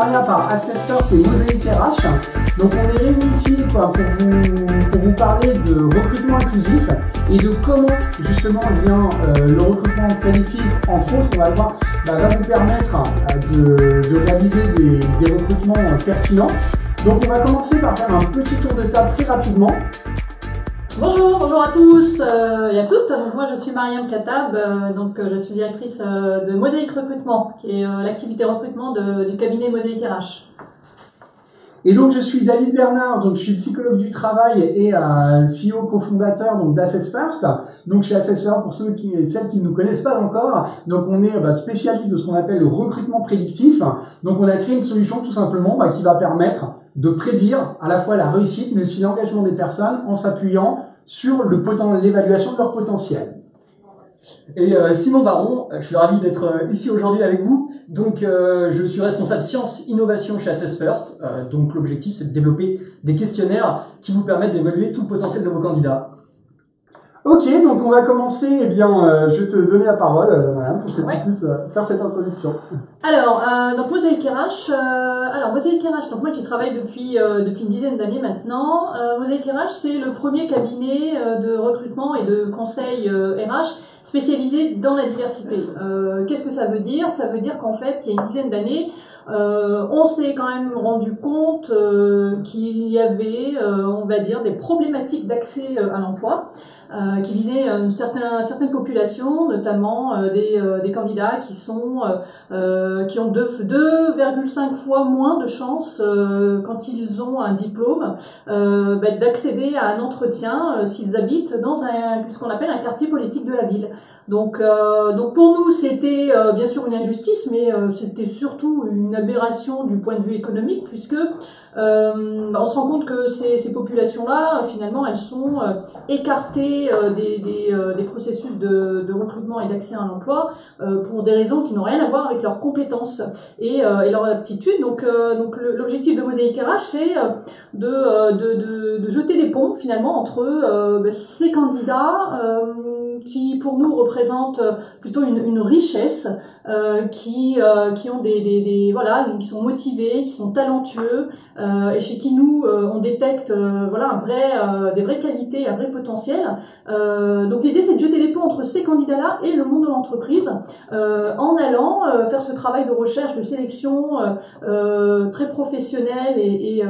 Bernia par Assessors et Mosaïque RH. Donc on est réunis ici pour vous parler de recrutement inclusif et de comment justement le recrutement prédictif, entre autres, on va le voir, va vous permettre de réaliser des recrutements pertinents. Donc on va commencer par faire un petit tour de table très rapidement. Bonjour à tous et à toutes. Donc moi je suis Mariam Katab, je suis directrice de Mosaïque Recrutement, qui est l'activité recrutement du cabinet Mosaïque RH. Et donc je suis David Bernard, donc je suis psychologue du travail et CEO cofondateur d'Assess First. Donc chez Assess First, pour ceux et celles qui ne nous connaissent pas encore, donc on est spécialiste de ce qu'on appelle le recrutement prédictif. Donc on a créé une solution tout simplement qui va permettre de prédire à la fois la réussite mais aussi l'engagement des personnes en s'appuyant sur l'évaluation de leur potentiel. Et Simon Baron, je suis ravi d'être ici aujourd'hui avec vous. Donc je suis responsable sciences innovation chez Assess First. Donc l'objectif c'est de développer des questionnaires qui vous permettent d'évaluer tout le potentiel de vos candidats. Ok, donc on va commencer, je vais te donner la parole, Mariam, pour que tu puisses faire cette introduction. Alors, Mosaïque RH, Mosaïque RH, donc moi j'y travaille depuis une dizaine d'années maintenant. Mosaïque RH, c'est le premier cabinet de recrutement et de conseil RH spécialisé dans la diversité. Qu'est-ce que ça veut dire? Ça veut dire qu'en fait, il y a une dizaine d'années, on s'est quand même rendu compte qu'il y avait, on va dire, des problématiques d'accès à l'emploi qui visaient certaines populations, notamment des candidats qui ont 2,5 fois moins de chances quand ils ont un diplôme d'accéder à un entretien s'ils habitent dans ce qu'on appelle un quartier politique de la ville. Donc pour nous c'était bien sûr une injustice, mais c'était surtout une aberration du point de vue économique, puisque on se rend compte que ces populations-là, finalement, elles sont écartées des processus de recrutement et d'accès à l'emploi pour des raisons qui n'ont rien à voir avec leurs compétences et leur aptitude. Donc l'objectif de Mosaïque RH, c'est de jeter des ponts finalement entre ces candidats qui pour nous représentent plutôt une richesse, qui ont qui sont motivés, qui sont talentueux, et chez qui nous on détecte des vraies qualités, un vrai potentiel. Donc l'idée c'est de jeter les ponts entre ces candidats-là et le monde de l'entreprise, en allant faire ce travail de recherche, de sélection très professionnel et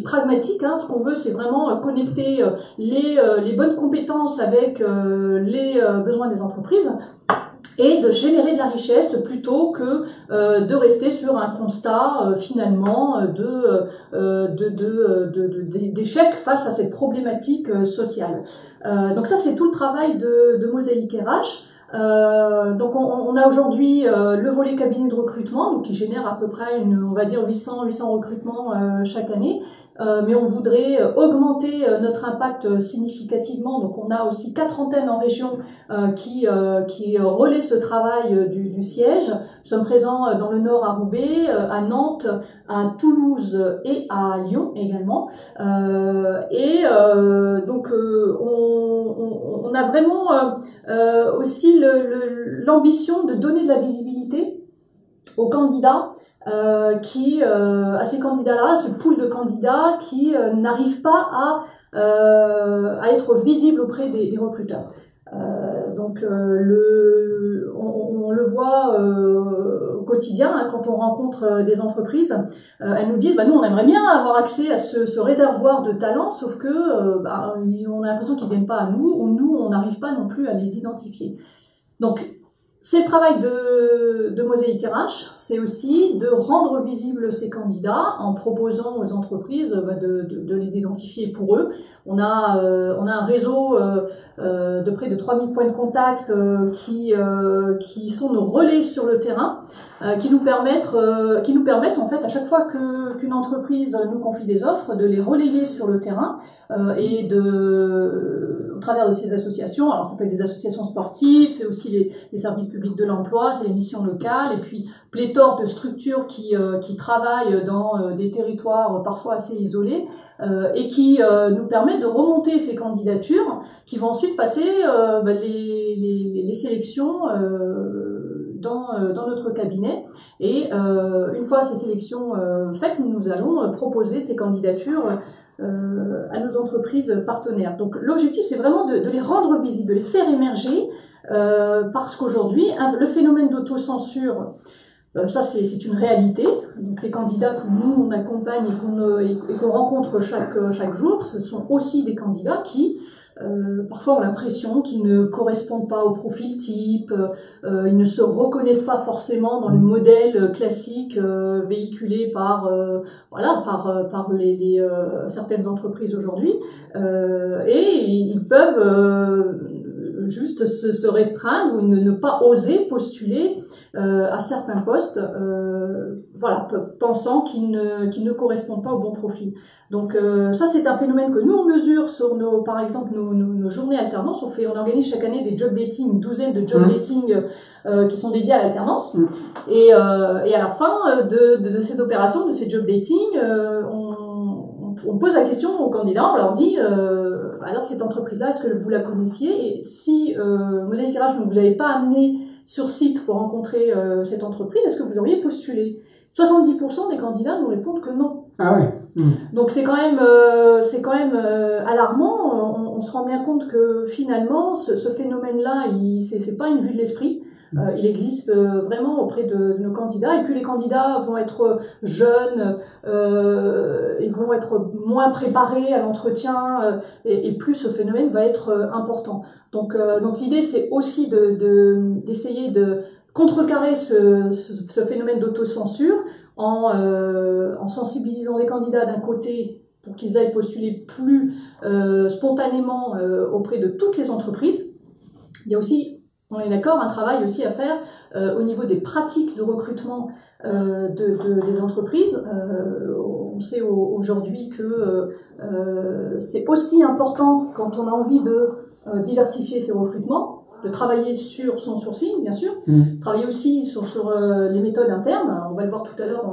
pragmatique. Ce qu'on veut, c'est vraiment connecter les bonnes compétences avec les besoins des entreprises, et de générer de la richesse plutôt que de rester sur un constat finalement d'échec face à cette problématique sociale. Donc ça, c'est tout le travail de Mosaïque RH. Donc on a aujourd'hui le volet cabinet de recrutement, donc qui génère à peu près on va dire 800 recrutements chaque année. Mais on voudrait augmenter notre impact significativement. Donc on a aussi 4 antennes en région qui relaient ce travail du siège. Nous sommes présents dans le Nord à Roubaix, à Nantes, à Toulouse et à Lyon également. On a vraiment aussi l'ambition de donner de la visibilité aux candidats, à ces candidats-là, ce pool de candidats qui n'arrivent pas à être visibles auprès des recruteurs. On le voit au quotidien, quand on rencontre des entreprises, elles nous disent nous on aimerait bien avoir accès à ce réservoir de talents, sauf que on a l'impression qu'ils ne viennent pas à nous, ou nous on n'arrive pas non plus à les identifier. Donc c'est le travail de Mosaïque RH, c'est aussi de rendre visibles ces candidats en proposant aux entreprises de les identifier pour eux. On a un réseau de près de 3000 points de contact qui sont nos relais sur le terrain, qui nous permettent en fait à chaque fois qu'une entreprise nous confie des offres, de les relayer sur le terrain et au travers de ces associations. Alors ça peut être des associations sportives, c'est aussi les services publics de l'emploi, c'est les missions locales, et puis pléthore de structures qui travaillent dans des territoires parfois assez isolés, et qui nous permettent de remonter ces candidatures qui vont ensuite passer les sélections dans notre cabinet. Et une fois ces sélections faites, nous allons proposer ces candidatures à nos entreprises partenaires. Donc l'objectif, c'est vraiment de les rendre visibles, de les faire émerger, parce qu'aujourd'hui, le phénomène d'autocensure, ça c'est une réalité. Donc les candidats que nous on accompagne et qu'on rencontre chaque jour, ce sont aussi des candidats qui parfois ont l'impression qu'ils ne correspondent pas au profil type, ils ne se reconnaissent pas forcément dans le modèle classique véhiculé par certaines entreprises aujourd'hui, et ils peuvent juste se restreindre ou ne pas oser postuler à certains postes, pensant qu'ils ne correspondent pas au bon profil. Donc ça, c'est un phénomène que nous on mesure sur par exemple nos journées alternance. On organise chaque année des job dating, une douzaine de job dating qui sont dédiés à l'alternance. Et à la fin de ces opérations, de ces job dating, on pose la question aux candidats, on leur dit alors cette entreprise-là, est-ce que vous la connaissiez? Et si Mosaïque RH ne vous avez pas amené sur site pour rencontrer cette entreprise, est-ce que vous auriez postulé? 70% des candidats nous répondent que non. Ah ouais. Donc c'est quand même alarmant. On se rend bien compte que finalement ce phénomène-là, c'est pas une vue de l'esprit. Il existe vraiment auprès de nos candidats, et puis les candidats vont être jeunes, ils vont être moins préparés à l'entretien, et plus ce phénomène va être important. Donc l'idée, c'est aussi d'essayer de contrecarrer ce phénomène d'autocensure en sensibilisant les candidats d'un côté pour qu'ils aillent postuler plus spontanément auprès de toutes les entreprises. Il y a aussi, on est d'accord, un travail aussi à faire au niveau des pratiques de recrutement des entreprises. On sait aujourd'hui que c'est aussi important, quand on a envie de diversifier ses recrutements, de travailler sur son sourcing, bien sûr, travailler aussi sur les méthodes internes. On va le voir tout à l'heure,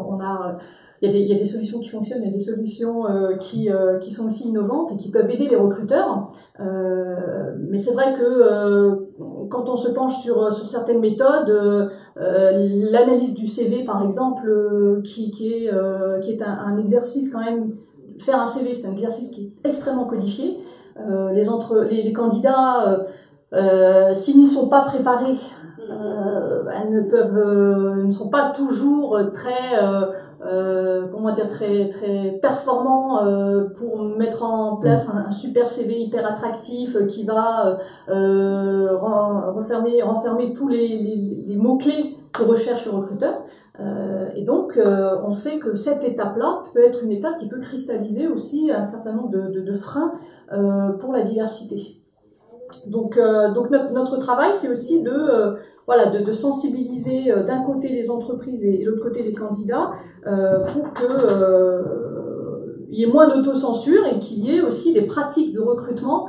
il y a des solutions qui fonctionnent, il y a des solutions qui sont aussi innovantes et qui peuvent aider les recruteurs. Mais c'est vrai que quand on se penche sur certaines méthodes, l'analyse du CV par exemple, qui est un exercice quand même, faire un CV, c'est un exercice qui est extrêmement codifié. Les candidats, s'ils n'y sont pas préparés, elles ne sont pas toujours très très performants pour mettre en place un super CV hyper attractif qui va renfermer tous les mots-clés que recherche le recruteur. Et donc, on sait que cette étape-là peut être une étape qui peut cristalliser aussi un certain nombre de freins pour la diversité. Donc notre travail, c'est aussi de sensibiliser d'un côté les entreprises et de l'autre côté les candidats pour que il y ait moins d'autocensure et qu'il y ait aussi des pratiques de recrutement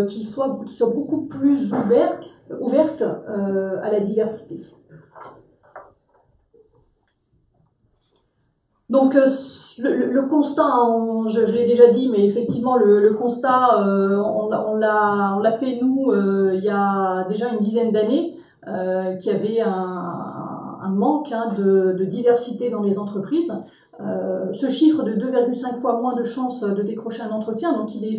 qui soient beaucoup plus ouvertes à la diversité. Donc le constat, je l'ai déjà dit, mais effectivement le constat, on l'a fait nous il y a déjà une dizaine d'années, qu'il y avait un manque de diversité dans les entreprises. Ce chiffre de 2,5 fois moins de chances de décrocher un entretien, donc il est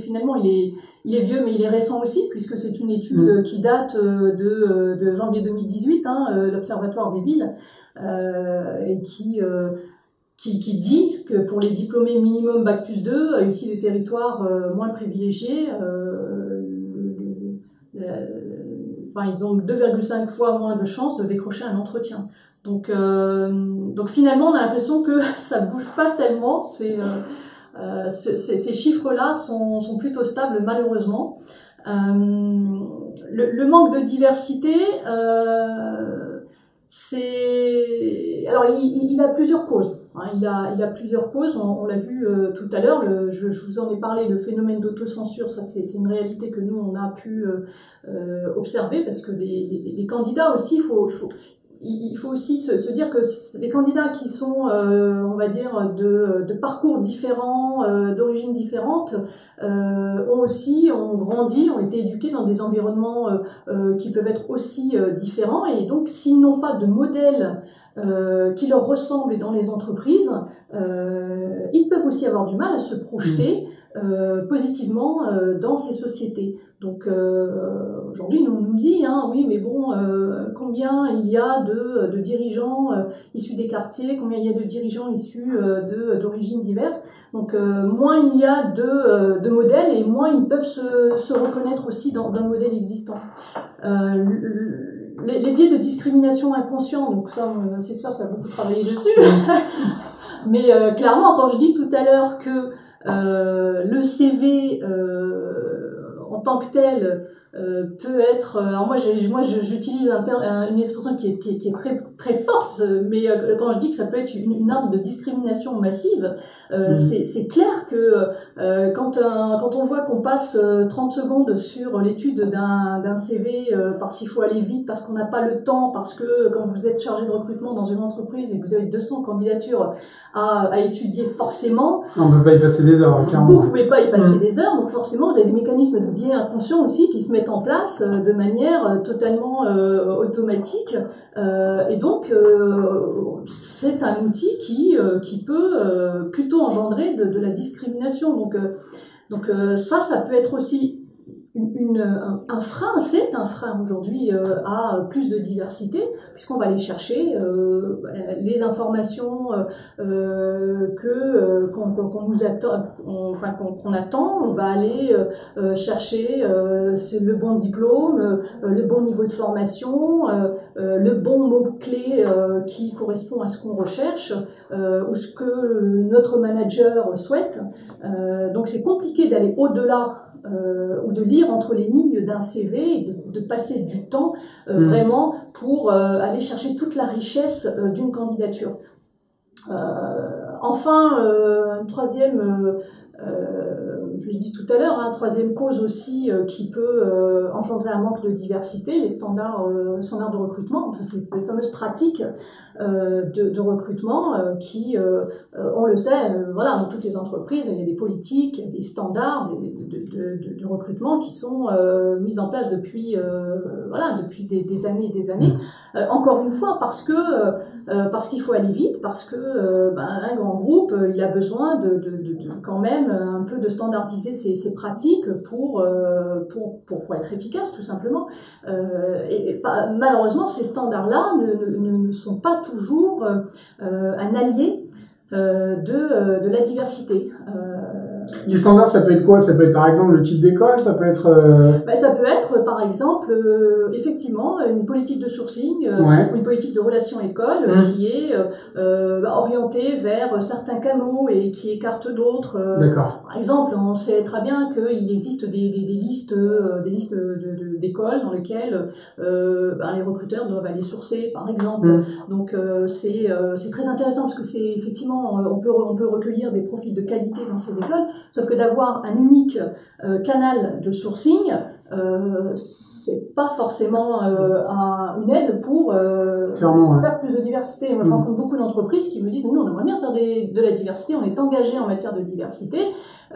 vieux, mais il est récent aussi, puisque c'est une étude qui date de janvier 2018, l'Observatoire des villes, et qui dit que pour les diplômés minimum Bac+2, ici des territoires moins privilégiés, ils ont 2,5 fois moins de chances de décrocher un entretien. Donc finalement, on a l'impression que ça ne bouge pas tellement. Ces chiffres-là sont plutôt stables, malheureusement. Le manque de diversité, alors il a plusieurs causes. Il a plusieurs causes, on l'a vu tout à l'heure, je vous en ai parlé, le phénomène d'autocensure, ça c'est une réalité que nous on a pu observer, parce que les candidats aussi, il faut aussi se dire que les candidats qui sont, on va dire, de parcours différents, d'origines différentes, ont grandi, ont été éduqués dans des environnements qui peuvent être aussi différents, et donc s'ils n'ont pas de modèle qui leur ressemblent dans les entreprises, ils peuvent aussi avoir du mal à se projeter positivement dans ces sociétés. Donc aujourd'hui, nous dit, oui, mais bon, combien il y a de dirigeants issus des quartiers, combien il y a de dirigeants issus d'origines diverses. Donc moins il y a de modèles et moins ils peuvent se reconnaître aussi dans un modèle existant. Les biais de discrimination inconscient, donc ça, c'est sûr, ça va beaucoup travailler dessus. Mais clairement, quand je dis tout à l'heure que le CV en tant que tel peut être. Alors moi, j'utilise une expression qui est très très forte, mais quand je dis que ça peut être une arme de discrimination massive, c'est clair que quand on voit qu'on passe 30 secondes sur l'étude d'un CV parce qu'il faut aller vite, parce qu'on n'a pas le temps, parce que quand vous êtes chargé de recrutement dans une entreprise et que vous avez 200 candidatures à étudier, forcément, on peut pas y passer des heures, clairement. Vous pouvez pas y passer des heures, donc forcément vous avez des mécanismes de biais inconscients aussi qui se mettent en place de manière totalement automatique, et donc c'est un outil qui peut plutôt engendrer de la discrimination. Donc ça peut être aussi un frein, c'est un frein aujourd'hui à plus de diversité, puisqu'on va aller chercher les informations qu'on nous attend, qu'on attend. On va aller chercher le bon diplôme, le bon niveau de formation, le bon mot-clé qui correspond à ce qu'on recherche ou ce que notre manager souhaite. Donc c'est compliqué d'aller au-delà ou de lire entre les lignes d'un CV et de passer du temps vraiment pour aller chercher toute la richesse d'une candidature. Enfin, une troisième, je l'ai dit tout à l'heure, troisième cause aussi qui peut engendrer un manque de diversité, les standards de recrutement. Ça, c'est les fameuses pratiques de recrutement qui, on le sait, voilà, dans toutes les entreprises, il y a des politiques, des standards de recrutement qui sont mis en place depuis des années et des années. Encore une fois, parce qu'il faut aller vite, parce que un grand groupe, il a besoin de quand même un peu de standardiser ses pratiques pour être efficace, tout simplement. Malheureusement, ces standards-là ne sont pas toujours un allié de la diversité. Les standards, ça peut être quoi? Ça peut être par exemple le type d'école, ça peut être... Ça peut être par exemple effectivement une politique de sourcing ou une politique de relation école qui est orientée vers certains canaux et qui écarte d'autres. D'accord. Par exemple, on sait très bien qu'il existe des listes d'écoles dans lesquelles les recruteurs doivent aller sourcer, par exemple. Donc c'est très intéressant parce que c'est effectivement on peut recueillir des profils de qualité dans ces écoles. Sauf que d'avoir un unique canal de sourcing, c'est pas forcément une aide pour faire plus de diversité. Moi, je rencontre beaucoup d'entreprises qui me disent nous, on aimerait bien faire de la diversité, on est engagé en matière de diversité,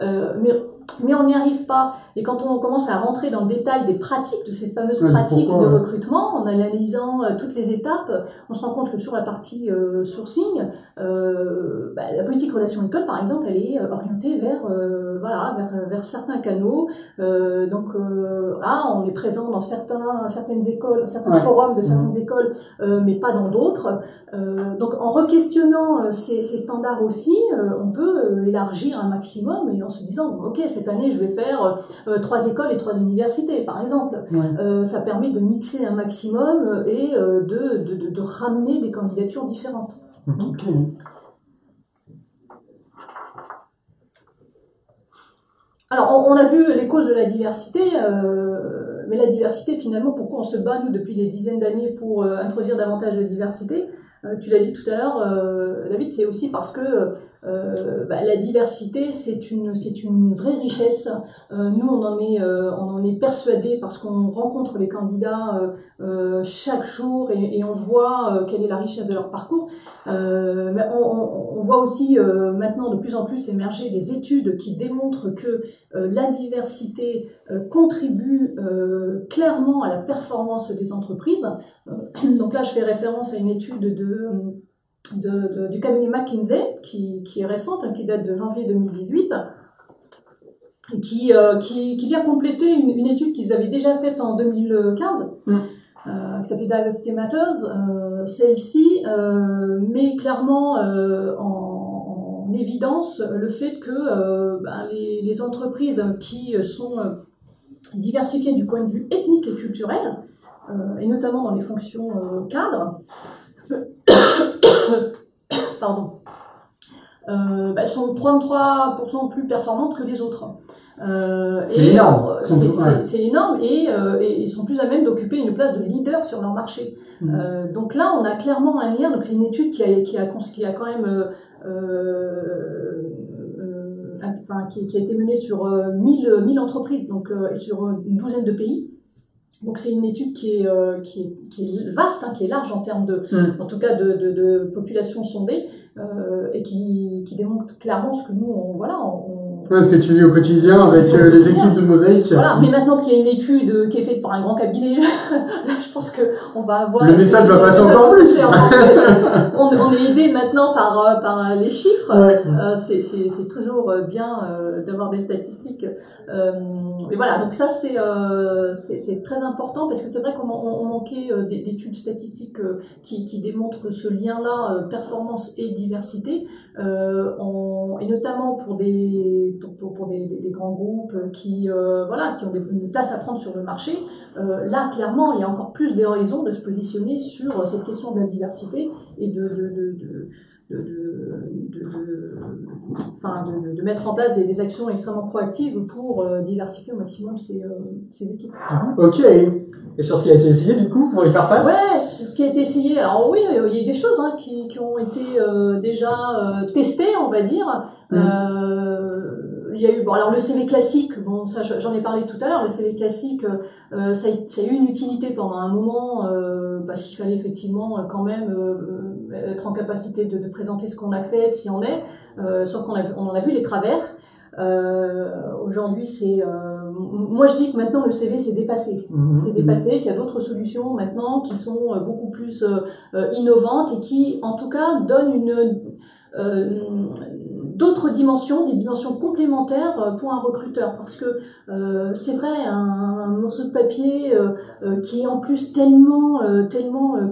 mais on n'y arrive pas. Et quand on commence à rentrer dans le détail des pratiques, de ces fameuses pratiques de recrutement, en analysant toutes les étapes, on se rend compte que sur la partie sourcing, la politique relation école, par exemple, elle est orientée vers certains canaux. On est présent dans certaines écoles, certains forums de certaines écoles, mais pas dans d'autres. Donc en re-questionnant ces standards aussi, on peut élargir un maximum et en se disant ok, cette année je vais faire 3 écoles et 3 universités par exemple. Ça permet de mixer un maximum et de ramener des candidatures différentes. Okay. Alors on a vu les causes de la diversité, mais la diversité finalement, pourquoi on se bat nous depuis des dizaines d'années pour introduire davantage de diversité? Tu l'as dit tout à l'heure, David, c'est aussi parce que la diversité, c'est une vraie richesse. Nous, on en est persuadés parce qu'on rencontre les candidats chaque jour et on voit quelle est la richesse de leur parcours. Mais on voit aussi maintenant de plus en plus émerger des études qui démontrent que la diversité contribue clairement à la performance des entreprises. Donc là, je fais référence à une étude de du cabinet McKinsey, qui est récente, hein, qui date de janvier 2018, et qui vient compléter une étude qu'ils avaient déjà faite en 2015, qui s'appelait Diversity Matters. Celle-ci met clairement en évidence le fait que les entreprises qui sont diversifiées du point de vue ethnique et culturel, et notamment dans les fonctions cadres, pardon, sont 33% plus performantes que les autres. C'est énorme. C'est énorme et sont plus à même d'occuper une place de leader sur leur marché. Donc là, on a clairement un lien. Donc c'est une étude qui a quand même qui a été menée sur 1000 entreprises, donc sur une douzaine de pays. Donc c'est une étude qui est vaste, hein, qui est large en termes en tout cas de population sondée, et qui démontre clairement ce que nous ce que tu vis au quotidien avec les équipes de Mosaic. Voilà, mais maintenant qu'il y a une étude qui est faite par un grand cabinet, là, je pense que on va avoir le message va passer encore plus. On est aidé maintenant par les chiffres. Ouais. C'est toujours bien d'avoir des statistiques. Et voilà, donc ça c'est très important parce que c'est vrai qu'on manquait d'études statistiques qui démontrent ce lien-là, performance et diversité, et notamment pour des grands groupes qui ont une place à prendre sur le marché. Là, clairement, il y a encore plus des raisons de se positionner sur cette question de la diversité et de mettre en place des actions extrêmement proactives pour diversifier au maximum ces équipes. Ok. Et sur ce qui a été essayé, du coup, pour y faire face? Ouais, ce qui a été essayé. Alors oui, il y a eu des choses qui ont été déjà testées, on va dire. Il y a eu, alors le CV classique, bon, ça j'en ai parlé tout à l'heure, le CV classique, ça a eu une utilité pendant un moment, parce qu'il fallait effectivement quand même être en capacité de présenter ce qu'on a fait, qui en est, sauf qu'on en a vu les travers. Aujourd'hui, moi je dis que maintenant le CV c'est dépassé. C'est dépassé, qu'il y a d'autres solutions maintenant qui sont beaucoup plus innovantes et qui en tout cas donnent d'autres dimensions, des dimensions complémentaires pour un recruteur, parce que c'est vrai, un morceau de papier qui est en plus tellement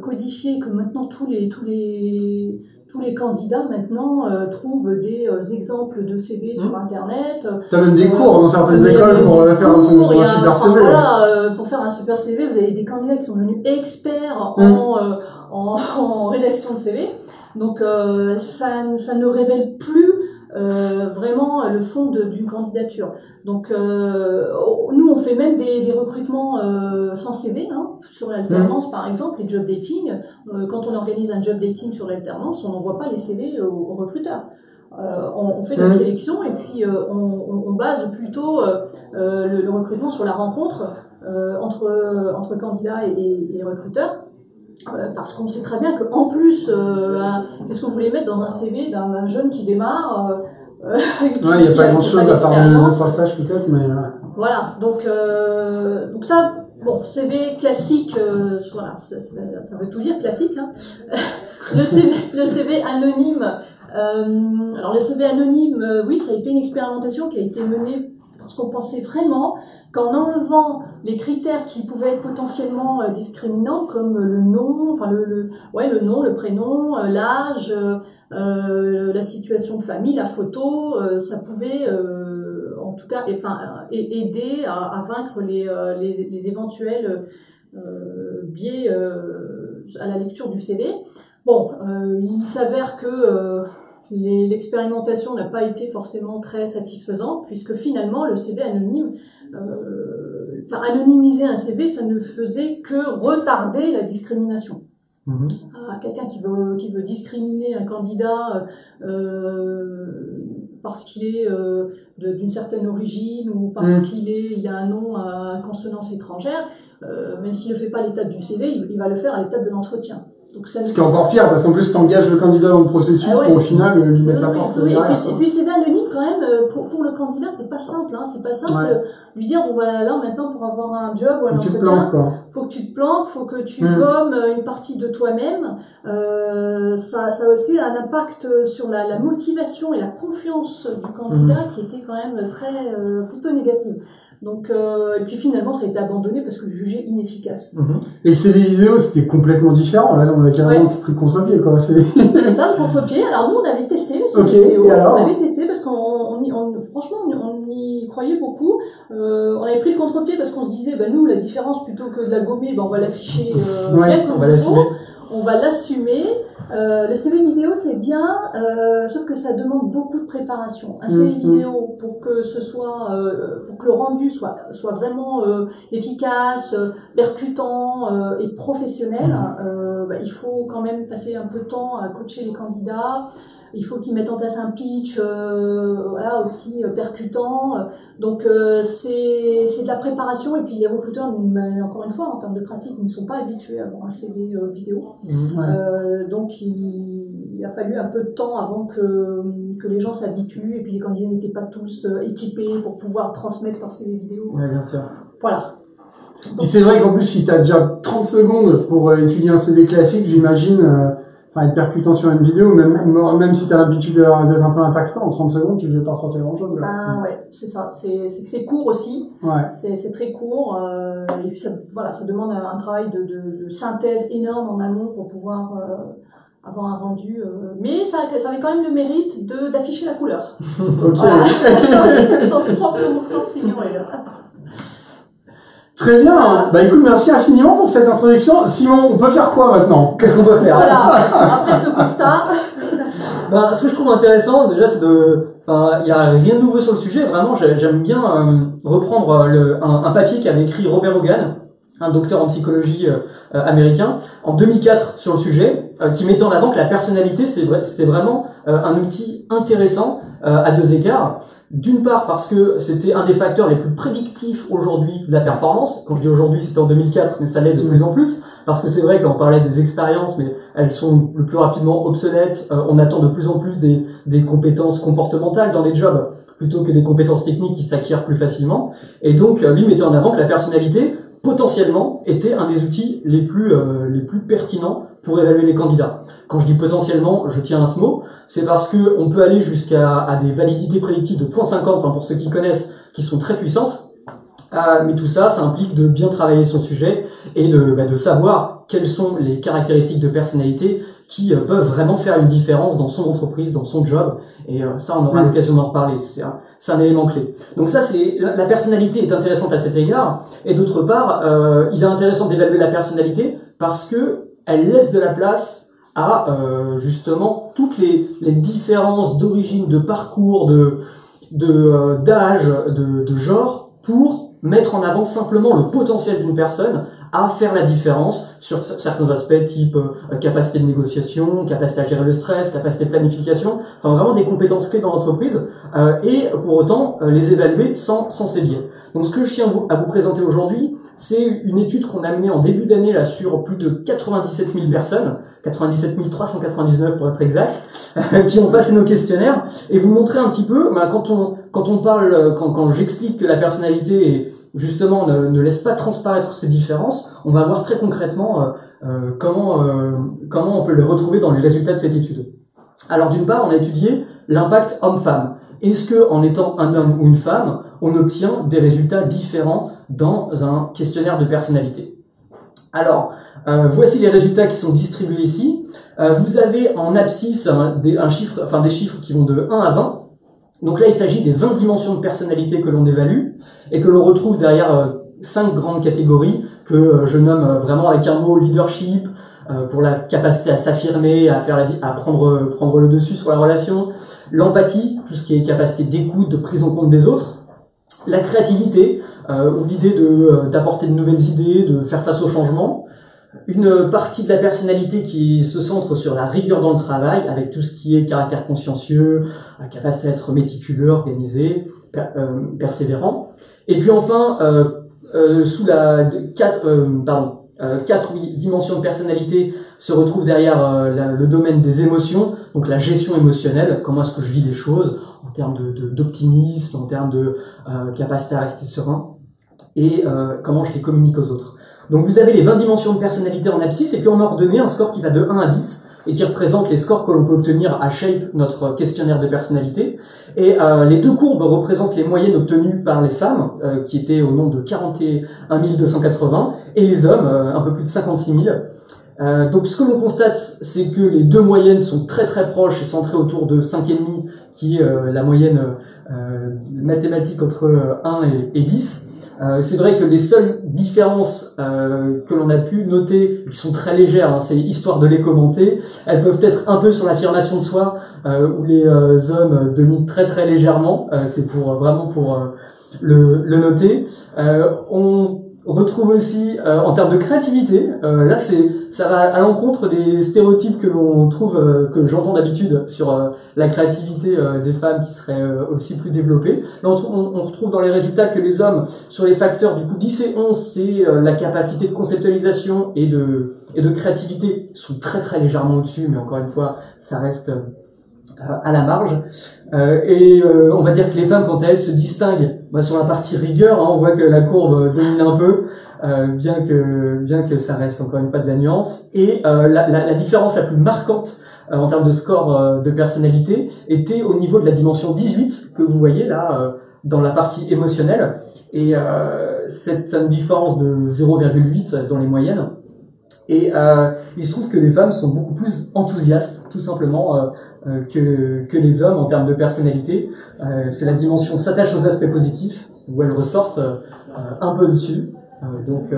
codifié que maintenant tous les candidats maintenant trouvent des exemples de CV sur internet. T'as même des cours dans certaines écoles pour faire un super CV. Voilà, pour faire un super CV, vous avez des candidats qui sont devenus experts en rédaction de CV. Donc ça ne révèle plus vraiment le fond d'une candidature. Donc nous on fait même des recrutements sans CV, hein, sur l'alternance par exemple, les job dating. Quand on organise un job dating sur l'alternance, on n'envoie pas les CV aux recruteurs. On fait notre sélection et puis on base plutôt le recrutement sur la rencontre entre candidats et recruteurs. Parce qu'on sait très bien qu'en plus, qu'est-ce que vous voulez mettre dans un CV d'un jeune qui démarre il n'y a pas grand-chose à part le passage peut-être, mais... Voilà, donc ça, bon, CV classique, voilà, ça veut tout dire, classique, hein. Le CV anonyme, alors le CV anonyme, oui, ça a été une expérimentation qui a été menée parce qu'on pensait vraiment qu'en enlevant les critères qui pouvaient être potentiellement discriminants, comme le nom, enfin le nom, le prénom, l'âge, la situation de famille, la photo, ça pouvait en tout cas aider à vaincre les éventuels biais à la lecture du CV. Bon, il s'avère que l'expérimentation n'a pas été forcément très satisfaisante, puisque finalement le CV anonyme, anonymiser un CV, ça ne faisait que retarder la discrimination. Quelqu'un qui veut discriminer un candidat parce qu'il est d'une certaine origine ou parce qu'il a un nom à consonance étrangère, même s'il ne le fait pas à l'étape du CV, il va le faire à l'étape de l'entretien. Donc ça Ce qui est encore pire, parce qu'en plus, t'engages le candidat dans le processus pour au final lui mettre la porte derrière. Et puis c'est anonyme quand même, pour le candidat, c'est pas simple, hein. C'est pas simple de lui dire, bon voilà, là maintenant pour avoir un job ou un entretien, faut que tu te planques, faut que tu gommes une partie de toi-même. Ça a aussi un impact sur la motivation et la confiance du candidat qui était quand même plutôt négative. Donc, et puis finalement, ça a été abandonné parce que jugé inefficace. Et le CV vidéo, c'était complètement différent. Là, on a carrément pris le contre-pied, quoi. C'est ça, le contre-pied. Alors, nous, on avait testé le CV vidéo. Et alors on avait testé parce franchement, on y croyait beaucoup. On avait pris le contre-pied parce qu'on se disait, bah, nous, la différence, plutôt que de la gommer, bah, on va l'afficher, bien comme il faut. On va l'assumer. Le CV vidéo, c'est bien, sauf que ça demande beaucoup de préparation. Un CV vidéo, pour que le rendu soit vraiment efficace, percutant et professionnel, il faut quand même passer un peu de temps à coacher les candidats. Il faut qu'ils mettent en place un pitch, aussi percutant. Donc c'est de la préparation, et puis les recruteurs, encore une fois, en termes de pratique, ils ne sont pas habitués à avoir un CV vidéo. Donc il a fallu un peu de temps avant que les gens s'habituent, et puis les candidats n'étaient pas tous équipés pour pouvoir transmettre leur CV vidéo. Ouais, bien sûr. Voilà. Et c'est vrai qu'en plus, si tu as déjà 30 secondes pour étudier un CV classique, j'imagine, être percutant sur une vidéo, même si tu as l'habitude d'être un peu impactant, en 30 secondes, tu ne vais pas ressortir grand-chose. Ouais, c'est ça. C'est court aussi. C'est très court. Et puis ça demande un travail de synthèse énorme en amont pour pouvoir avoir un rendu. Mais ça avait quand même le mérite d'afficher la couleur. Voilà. Très bien. Bah écoute, merci infiniment pour cette introduction. Simon, on peut faire quoi maintenant? Qu'est-ce qu'on peut faire? Voilà. Après ce constat. Ce que je trouve intéressant, déjà, c'est il y a rien de nouveau sur le sujet. Vraiment, j'aime bien reprendre un papier qu'avait écrit Robert Hogan, un docteur en psychologie américain, en 2004 sur le sujet, qui mettait en avant que la personnalité, c'était vraiment un outil intéressant à deux égards. D'une part parce que c'était un des facteurs les plus prédictifs aujourd'hui de la performance. Quand je dis aujourd'hui, c'était en 2004, mais ça l'est de plus en plus, parce que c'est vrai qu'on parlait des expériences, mais elles sont le plus rapidement obsolètes. On attend de plus en plus des compétences comportementales dans les jobs, plutôt que des compétences techniques qui s'acquièrent plus facilement. Et donc, lui mettait en avant que la personnalité, potentiellement, était un des outils les plus pertinents pour évaluer les candidats. Quand je dis potentiellement, je tiens à ce mot, c'est parce que on peut aller jusqu'à des validités prédictives de 0.50, pour ceux qui connaissent, qui sont très puissantes. Mais tout ça, ça implique de bien travailler son sujet et de savoir quelles sont les caractéristiques de personnalité qui peuvent vraiment faire une différence dans son entreprise, dans son job. Et ça, on aura l'occasion d'en reparler. C'est un élément clé. Donc ça, la personnalité est intéressante à cet égard. Et d'autre part, il est intéressant d'évaluer la personnalité parce que elle laisse de la place à justement toutes les différences d'origine, de parcours, d'âge, de genre, pour mettre en avant simplement le potentiel d'une personne à faire la différence sur certains aspects type capacité de négociation, capacité à gérer le stress, capacité de planification, enfin vraiment des compétences clés dans l'entreprise, et pour autant les évaluer sans ces biais. Donc ce que je tiens à vous présenter aujourd'hui, c'est une étude qu'on a menée en début d'année là sur plus de 97 000 personnes, 97 399 pour être exact, qui ont passé nos questionnaires, et vous montrer un petit peu, quand j'explique que la personnalité justement ne laisse pas transparaître ces différences, on va voir très concrètement comment on peut les retrouver dans les résultats de cette étude. Alors d'une part, on a étudié l'impact homme-femme. Est-ce que en étant un homme ou une femme, on obtient des résultats différents dans un questionnaire de personnalité? Alors, voici les résultats qui sont distribués ici. Vous avez en abscisse des chiffres qui vont de 1 à 20. Donc là, il s'agit des 20 dimensions de personnalité que l'on évalue et que l'on retrouve derrière 5 grandes catégories que je nomme vraiment avec un mot leadership, pour la capacité à s'affirmer, à prendre le dessus sur la relation, l'empathie, tout ce qui est capacité d'écoute, de prise en compte des autres, la créativité, ou l'idée d'apporter de nouvelles idées, de faire face au changement, une partie de la personnalité qui se centre sur la rigueur dans le travail, avec tout ce qui est caractère consciencieux, capacité à être méticuleux, organisé, persévérant, et puis enfin 4 dimensions de personnalité se retrouvent derrière le domaine des émotions, donc la gestion émotionnelle, comment est-ce que je vis les choses, en termes d'optimisme, en termes de capacité à rester serein, et comment je les communique aux autres. Donc vous avez les 20 dimensions de personnalité en abscisse, et puis on a ordonné un score qui va de 1 à 10, et qui représente les scores que l'on peut obtenir à Shape, notre questionnaire de personnalité. Et les deux courbes représentent les moyennes obtenues par les femmes, qui étaient au nombre de 41 280, et les hommes, un peu plus de 56 000. Donc ce que l'on constate, c'est que les deux moyennes sont très très proches et centrées autour de 5,5, qui est la moyenne mathématique entre 1 et 10. C'est vrai que les seules différences que l'on a pu noter, qui sont très légères, hein, c'est histoire de les commenter, elles peuvent être un peu sur l'affirmation de soi, où les hommes dominent très très légèrement, c'est vraiment pour le noter. On retrouve aussi en termes de créativité, là ça va à l'encontre des stéréotypes que l'on trouve, que j'entends d'habitude sur la créativité des femmes qui seraient aussi plus développées. Là on retrouve dans les résultats que les hommes, sur les facteurs du coup 10 et 11, c'est la capacité de conceptualisation et de créativité, sont très très légèrement au-dessus, mais encore une fois ça reste à la marge. On va dire que les femmes, quand elles se distinguent sur la partie rigueur, hein, on voit que la courbe domine un peu, bien que ça reste encore une fois de la nuance. Et la différence la plus marquante en termes de score de personnalité était au niveau de la dimension 18 que vous voyez là dans la partie émotionnelle. Et c'est une différence de 0,8 dans les moyennes. Et il se trouve que les femmes sont beaucoup plus enthousiastes, tout simplement, que les hommes en termes de personnalité. C'est la dimension s'attache aux aspects positifs, où elles ressortent un peu dessus. Donc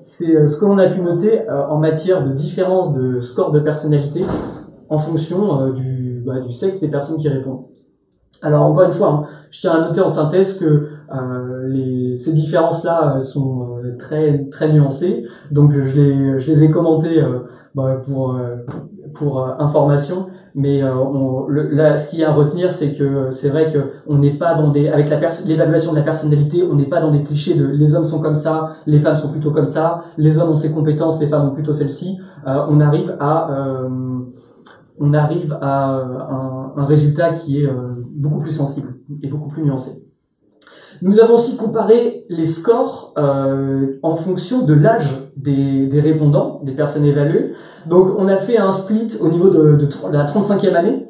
c'est ce que l'on a pu noter en matière de différence de score de personnalité en fonction du sexe des personnes qui répondent. Alors encore une fois, hein, je tiens à noter en synthèse que ces différences-là sont très très nuancées, donc je les ai commentées pour information, mais là ce qu'il y a à retenir, c'est que c'est vrai que on n'est pas dans avec l'évaluation de la personnalité, on n'est pas dans des clichés de les hommes sont comme ça, les femmes sont plutôt comme ça, les hommes ont ces compétences, les femmes ont plutôt celles-ci. On arrive à un résultat qui est beaucoup plus sensible et beaucoup plus nuancé. Nous avons aussi comparé les scores en fonction de l'âge des répondants, des personnes évaluées. Donc on a fait un split au niveau de la 35e année,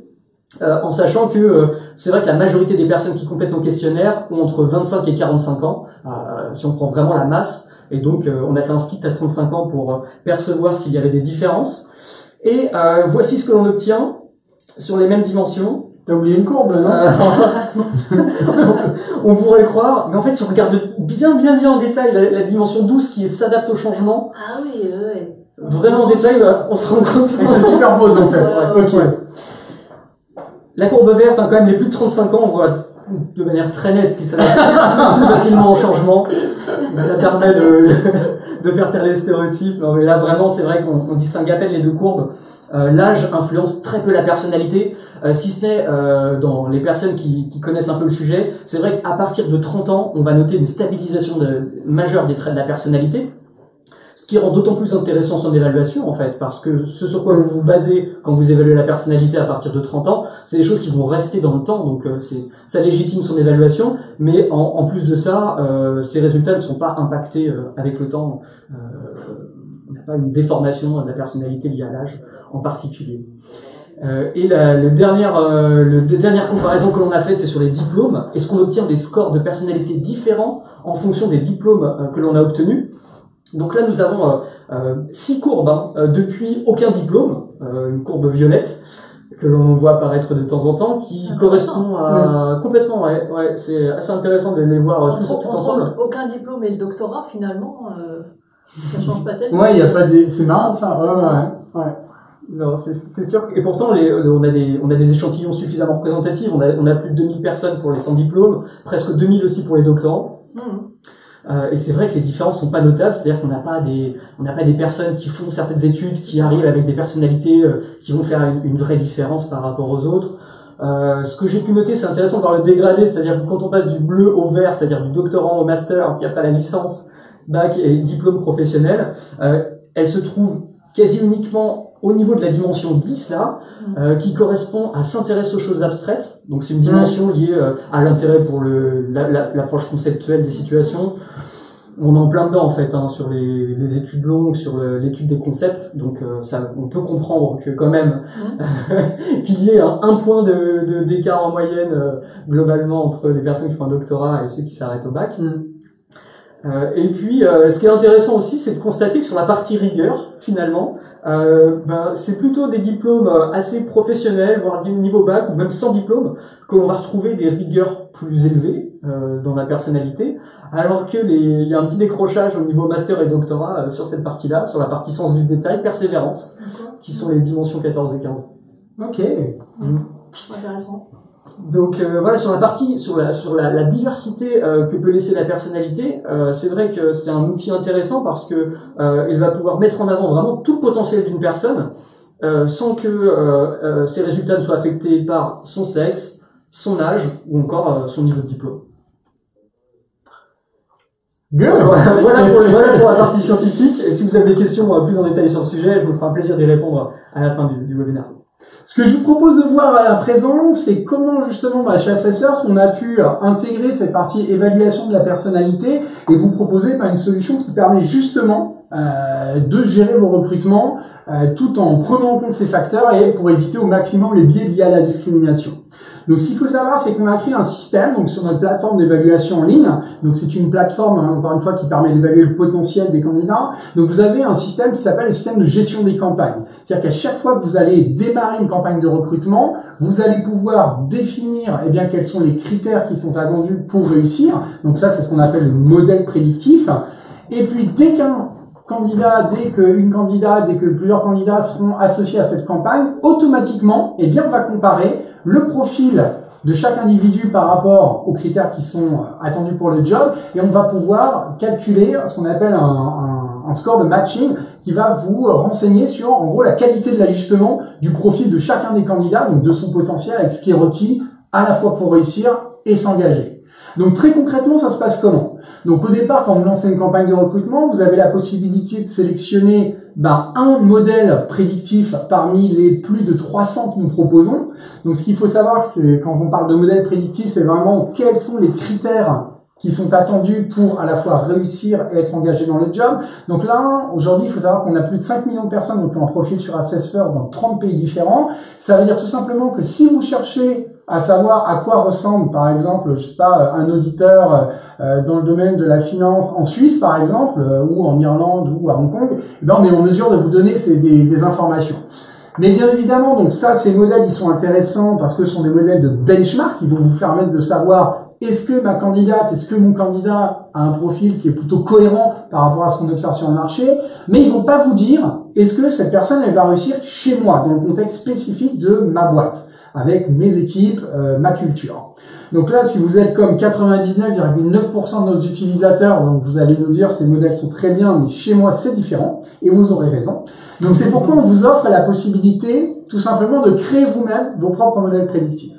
en sachant que c'est vrai que la majorité des personnes qui complètent nos questionnaires ont entre 25 et 45 ans, si on prend vraiment la masse. Et donc on a fait un split à 35 ans pour percevoir s'il y avait des différences. Et voici ce que l'on obtient sur les mêmes dimensions. T'as oublié une courbe, non? On pourrait croire, mais en fait, si on regarde bien en détail la dimension 12 qui s'adapte au changement, ah oui, ouais. Vraiment en détail, on se rend compte que ça superpose en fait. Ok. La courbe verte, hein, quand même, les plus de 35 ans, on voit de manière très nette qu'ils s'adaptent plus facilement au changement. Ça permet de faire taire les stéréotypes. Non, mais là, vraiment, c'est vrai qu'on distingue à peine les deux courbes. L'âge influence très peu la personnalité, si ce n'est dans les personnes qui connaissent un peu le sujet. C'est vrai qu'à partir de 30 ans, on va noter une stabilisation majeure des traits de la personnalité, ce qui rend d'autant plus intéressant son évaluation en fait, parce que ce sur quoi vous vous basez quand vous évaluez la personnalité à partir de 30 ans, c'est des choses qui vont rester dans le temps, donc ça légitime son évaluation, mais en plus de ça, ces résultats ne sont pas impactés avec le temps. On n'a pas une déformation de la personnalité liée à l'âge en particulier. Et la dernière comparaison que l'on a faite, c'est sur les diplômes. Est-ce qu'on obtient des scores de personnalité différents en fonction des diplômes que l'on a obtenus? Donc là, nous avons 6 courbes depuis aucun diplôme, une courbe violette que l'on voit apparaître de temps en temps, qui correspond à complètement. Ouais, c'est assez intéressant de les voir tous ensemble. Aucun diplôme et le doctorat finalement. Ça change pas tellement. Ouais, il y a pas des. C'est marrant ça. Ouais. Non, c'est sûr. Et pourtant, on a des échantillons suffisamment représentatifs. On a plus de 2000 personnes pour les 100 diplômes, presque 2000 aussi pour les doctorants. Et c'est vrai que les différences sont pas notables. C'est-à-dire qu'on n'a pas des personnes qui font certaines études qui arrivent avec des personnalités qui vont faire une vraie différence par rapport aux autres. Ce que j'ai pu noter, c'est intéressant de voir le dégradé. C'est-à-dire que quand on passe du bleu au vert, c'est-à-dire du doctorant au master, puis après la licence, bac et diplôme professionnel, elle se trouve quasi uniquement au niveau de la dimension 10 là, qui correspond à s'intéresser aux choses abstraites. Donc c'est une dimension liée à l'intérêt pour l'approche conceptuelle des situations. On est en plein dedans en fait, hein, sur les études longues, sur l'étude des concepts. Donc ça, on peut comprendre que quand même qu'il y ait un point d'écart en moyenne globalement entre les personnes qui font un doctorat et ceux qui s'arrêtent au bac. Et puis, ce qui est intéressant aussi, c'est de constater que sur la partie rigueur, finalement, c'est plutôt des diplômes assez professionnels, voire du niveau bac, ou même sans diplôme, qu'on va retrouver des rigueurs plus élevées dans la personnalité, alors que il y a un petit décrochage au niveau master et doctorat sur cette partie-là, sur la partie sens du détail, persévérance, qui sont les dimensions 14 et 15. Ok. Intéressant. Donc voilà, sur la partie, sur la diversité que peut laisser la personnalité, c'est vrai que c'est un outil intéressant parce que il va pouvoir mettre en avant vraiment tout le potentiel d'une personne sans que ses résultats ne soient affectés par son sexe, son âge ou encore son niveau de diplôme. Voilà pour la partie scientifique. Et si vous avez des questions plus en détail sur le sujet, je vous ferai un plaisir d'y répondre à la fin du webinaire. Ce que je vous propose de voir à présent, c'est comment justement chez Assessors, on a pu intégrer cette partie évaluation de la personnalité et vous proposer une solution qui permet justement de gérer vos recrutements tout en prenant en compte ces facteurs et pour éviter au maximum les biais liés à la discrimination. Donc, ce qu'il faut savoir, c'est qu'on a créé un système, donc, sur notre plateforme d'évaluation en ligne. Donc, c'est une plateforme, encore une fois, qui permet d'évaluer le potentiel des candidats. Donc, vous avez un système qui s'appelle le système de gestion des campagnes. C'est-à-dire qu'à chaque fois que vous allez démarrer une campagne de recrutement, vous allez pouvoir définir, quels sont les critères qui sont attendus pour réussir. Donc, ça, c'est ce qu'on appelle le modèle prédictif. Et puis, dès que plusieurs candidats seront associés à cette campagne, automatiquement, on va comparer le profil de chaque individu par rapport aux critères qui sont attendus pour le job et on va pouvoir calculer ce qu'on appelle un score de matching qui va vous renseigner sur, en gros, la qualité de l'ajustement du profil de chacun des candidats, donc de son potentiel avec ce qui est requis à la fois pour réussir et s'engager. Donc très concrètement, ça se passe comment? Donc au départ, quand vous lancez une campagne de recrutement, vous avez la possibilité de sélectionner un modèle prédictif parmi les plus de 300 que nous proposons. Donc ce qu'il faut savoir, c'est quand on parle de modèle prédictif, c'est vraiment quels sont les critères qui sont attendus pour à la fois réussir et être engagés dans le job. Donc là, aujourd'hui, il faut savoir qu'on a plus de 5 millions de personnes qui ont un profil sur Assessors dans 30 pays différents. Ça veut dire tout simplement que si vous cherchez à savoir à quoi ressemble, par exemple, un auditeur dans le domaine de la finance en Suisse, par exemple, ou en Irlande ou à Hong Kong, on est en mesure de vous donner des informations. Mais bien évidemment, donc ça, ces modèles, ils sont intéressants parce que ce sont des modèles de benchmark qui vont vous permettre de savoir est-ce que mon candidat a un profil qui est plutôt cohérent par rapport à ce qu'on observe sur le marché, mais ils vont pas vous dire est-ce que cette personne, elle va réussir chez moi, dans le contexte spécifique de ma boîte, avec mes équipes, ma culture. Donc là, si vous êtes comme 99,9% de nos utilisateurs, donc vous allez nous dire ces modèles sont très bien, mais chez moi c'est différent, et vous aurez raison. Donc c'est pourquoi on vous offre la possibilité, tout simplement, de créer vous-même vos propres modèles prédictifs.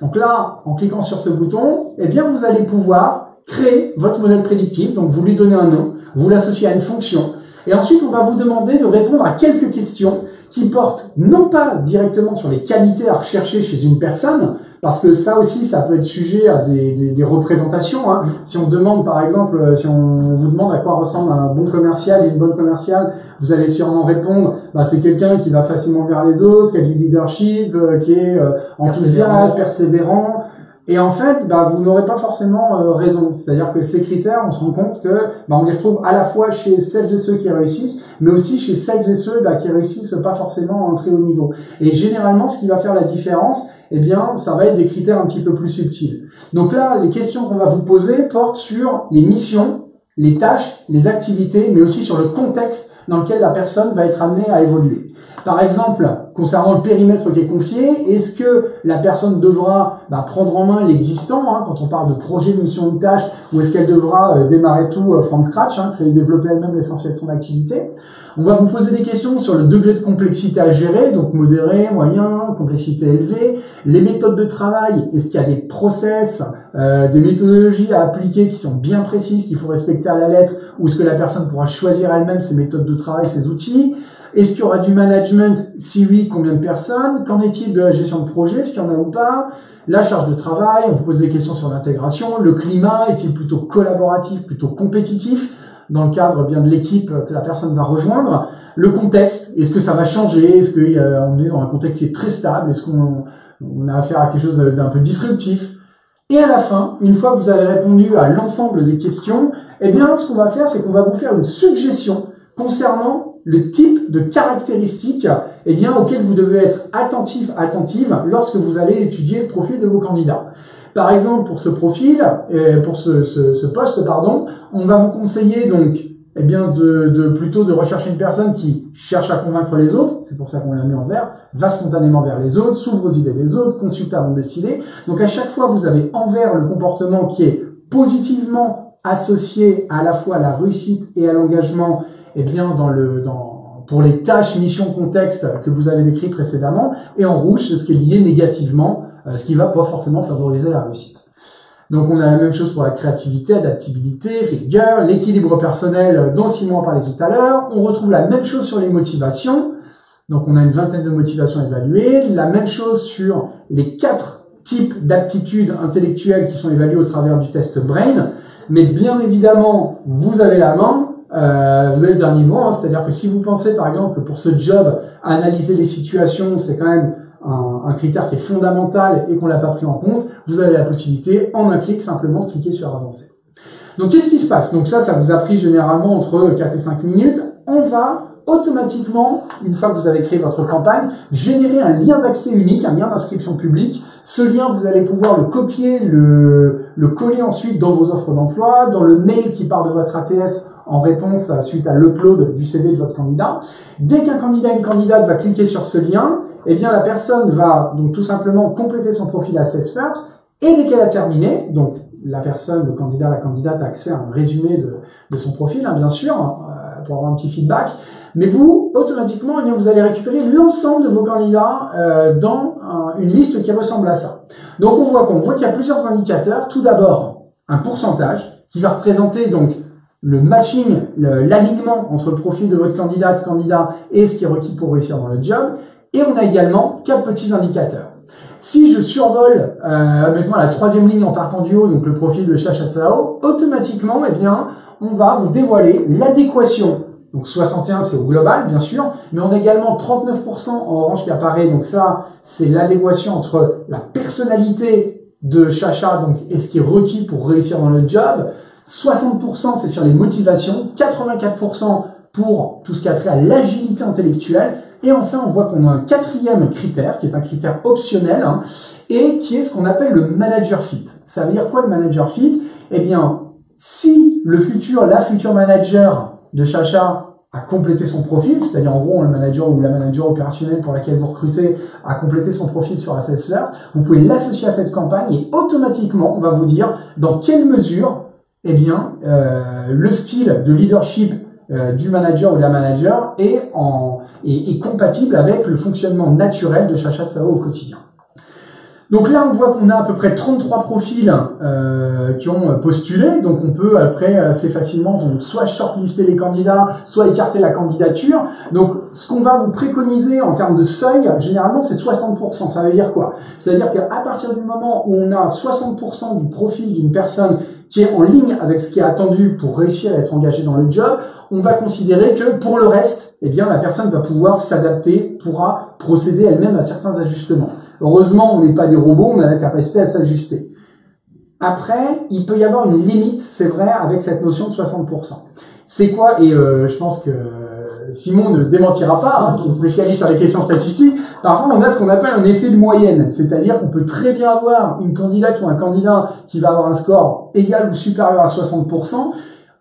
Donc là, en cliquant sur ce bouton, vous allez pouvoir créer votre modèle prédictif. Donc vous lui donnez un nom, vous l'associez à une fonction, et ensuite on va vous demander de répondre à quelques questions qui portent non pas directement sur les qualités à rechercher chez une personne, parce que ça aussi, ça peut être sujet à des représentations. Hein. Si on demande, par exemple, si on vous demande à quoi ressemble un bon commercial et une bonne commerciale, vous allez sûrement répondre, c'est quelqu'un qui va facilement vers les autres, qui a du leadership, qui est enthousiaste, persévérant. Et en fait, vous n'aurez pas forcément raison. C'est-à-dire que ces critères, on se rend compte que on les retrouve à la fois chez celles et ceux qui réussissent, mais aussi chez celles et ceux qui réussissent pas forcément à un très haut niveau. Et généralement, ce qui va faire la différence, ça va être des critères un petit peu plus subtils. Donc là, les questions qu'on va vous poser portent sur les missions, les tâches, les activités, mais aussi sur le contexte dans lequel la personne va être amenée à évoluer. Par exemple, concernant le périmètre qui est confié, est-ce que la personne devra prendre en main l'existant, quand on parle de projet, de mission, de tâche, ou est-ce qu'elle devra démarrer tout from scratch, créer, développer elle-même l'essentiel de son activité? On va vous poser des questions sur le degré de complexité à gérer, donc modéré, moyen, complexité élevée, les méthodes de travail, est-ce qu'il y a des process, des méthodologies à appliquer qui sont bien précises, qu'il faut respecter à la lettre, ou est-ce que la personne pourra choisir elle-même ses méthodes de travail, ses outils? Est-ce qu'il y aura du management? Si oui, combien de personnes? Qu'en est-il de la gestion de projet? Est-ce qu'il y en a ou pas? La charge de travail, on vous pose des questions sur l'intégration. Le climat, est-il plutôt collaboratif, plutôt compétitif dans le cadre bien de l'équipe que la personne va rejoindre? Le contexte, est-ce que ça va changer? Est-ce qu'on est dans un contexte qui est très stable? Est-ce qu'on a affaire à quelque chose d'un peu disruptif? Et à la fin, une fois que vous avez répondu à l'ensemble des questions, eh bien, ce qu'on va faire, c'est qu'on va vous faire une suggestion concernant le type de caractéristiques auxquelles vous devez être attentive lorsque vous allez étudier le profil de vos candidats. Par exemple, pour ce profil, pour ce poste, on va vous conseiller donc plutôt de rechercher une personne qui cherche à convaincre les autres, c'est pour ça qu'on l'a mis en vert, va spontanément vers les autres, s'ouvre aux idées des autres, consulte avant de décider. Donc à chaque fois, vous avez en vert le comportement qui est positivement associé à la fois à la réussite et à l'engagement pour les tâches, missions, contexte que vous avez décrit précédemment, et en rouge, c'est ce qui est lié négativement, ce qui va pas forcément favoriser la réussite. Donc on a la même chose pour la créativité, adaptabilité, rigueur, l'équilibre personnel dont Simon a parlé tout à l'heure. On retrouve la même chose sur les motivations, donc on a une vingtaine de motivations évaluées, la même chose sur les 4 types d'aptitudes intellectuelles qui sont évaluées au travers du test Brain, mais bien évidemment, vous avez la main, vous avez le dernier mot, c'est-à-dire que si vous pensez par exemple que pour ce job, analyser les situations, c'est quand même un critère qui est fondamental et qu'on l'a pas pris en compte, vous avez la possibilité, en un clic, simplement de cliquer sur avancer. Donc qu'est-ce qui se passe? Donc ça vous a pris généralement entre 4 et 5 minutes. On va automatiquement, une fois que vous avez créé votre campagne, générer un lien d'accès unique, un lien d'inscription publique. Ce lien, vous allez pouvoir le copier, le coller ensuite dans vos offres d'emploi, dans le mail qui part de votre ATS en réponse suite à l'upload du CV de votre candidat. Dès qu'un candidat ou une candidate va cliquer sur ce lien, la personne va donc tout simplement compléter son profil Assess First, et dès qu'elle a terminé, donc la personne, le candidat, la candidate a accès à un résumé de son profil, bien sûr, pour avoir un petit feedback. Mais vous, automatiquement, vous allez récupérer l'ensemble de vos candidats dans une liste qui ressemble à ça. Donc on voit qu'il y a plusieurs indicateurs. Tout d'abord, un pourcentage qui va représenter donc le matching, l'alignement entre le profil de votre candidat et ce qui est requis pour réussir dans le job. Et on a également 4 petits indicateurs. Si je survole, mettons à la 3e ligne en partant du haut, donc le profil de Chachatsao, automatiquement, on va vous dévoiler l'adéquation. Donc 61, c'est au global, bien sûr, mais on a également 39% en orange qui apparaît. Donc ça, c'est l'adéquation entre la personnalité de Chacha, donc et ce qui est requis pour réussir dans le job. 60%, c'est sur les motivations. 84% pour tout ce qui a trait à l'agilité intellectuelle. Et enfin, on voit qu'on a un 4e critère, qui est un critère optionnel, et qui est ce qu'on appelle le manager fit. Ça veut dire quoi le manager fit? Si la future manager de Chacha a complété son profil, c'est-à-dire en gros le manager ou la manager opérationnelle pour laquelle vous recrutez a complété son profil sur Assess First, vous pouvez l'associer à cette campagne et automatiquement on va vous dire dans quelle mesure le style de leadership du manager ou de la manager est compatible avec le fonctionnement naturel de Chachatsao au quotidien. Donc là, on voit qu'on a à peu près 33 profils qui ont postulé. Donc on peut après assez facilement soit shortlister les candidats, soit écarter la candidature. Donc ce qu'on va vous préconiser en termes de seuil, généralement c'est 60%. Ça veut dire quoi? Ça veut dire qu'à partir du moment où on a 60% du profil d'une personne qui est en ligne avec ce qui est attendu pour réussir à être engagé dans le job, on va considérer que pour le reste, la personne va pouvoir s'adapter, pourra procéder elle-même à certains ajustements. Heureusement, on n'est pas des robots, on a la capacité à s'ajuster. Après, il peut y avoir une limite, c'est vrai, avec cette notion de 60%. C'est quoi? Et je pense que Simon ne démentira pas, qui est spécialiste sur les questions statistiques. Parfois, on a ce qu'on appelle un effet de moyenne. C'est-à-dire qu'on peut très bien avoir une candidate ou un candidat qui va avoir un score égal ou supérieur à 60%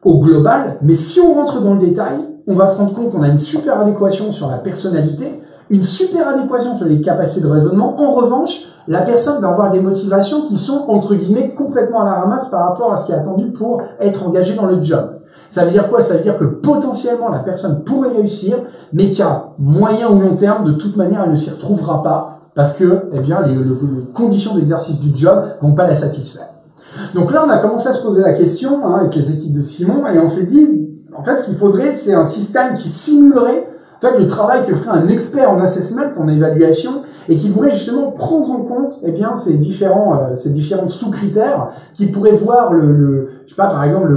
au global. Mais si on rentre dans le détail, on va se rendre compte qu'on a une super adéquation sur la personnalité, une super adéquation sur les capacités de raisonnement. En revanche, la personne va avoir des motivations qui sont, entre guillemets, complètement à la ramasse par rapport à ce qui est attendu pour être engagé dans le job. Ça veut dire quoi? Ça veut dire que potentiellement la personne pourrait réussir, mais qu'à moyen ou long terme, de toute manière, elle ne s'y retrouvera pas parce que, eh bien, les conditions d'exercice du job vont pas la satisfaire. Donc là, on a commencé à se poser la question avec les équipes de Simon et on s'est dit, en fait, ce qu'il faudrait, c'est un système qui simulerait en fait, le travail que ferait un expert en assessment, en évaluation, et qui pourrait justement prendre en compte, eh bien, ces différents sous-critères, qui pourraient voir je sais pas, par exemple,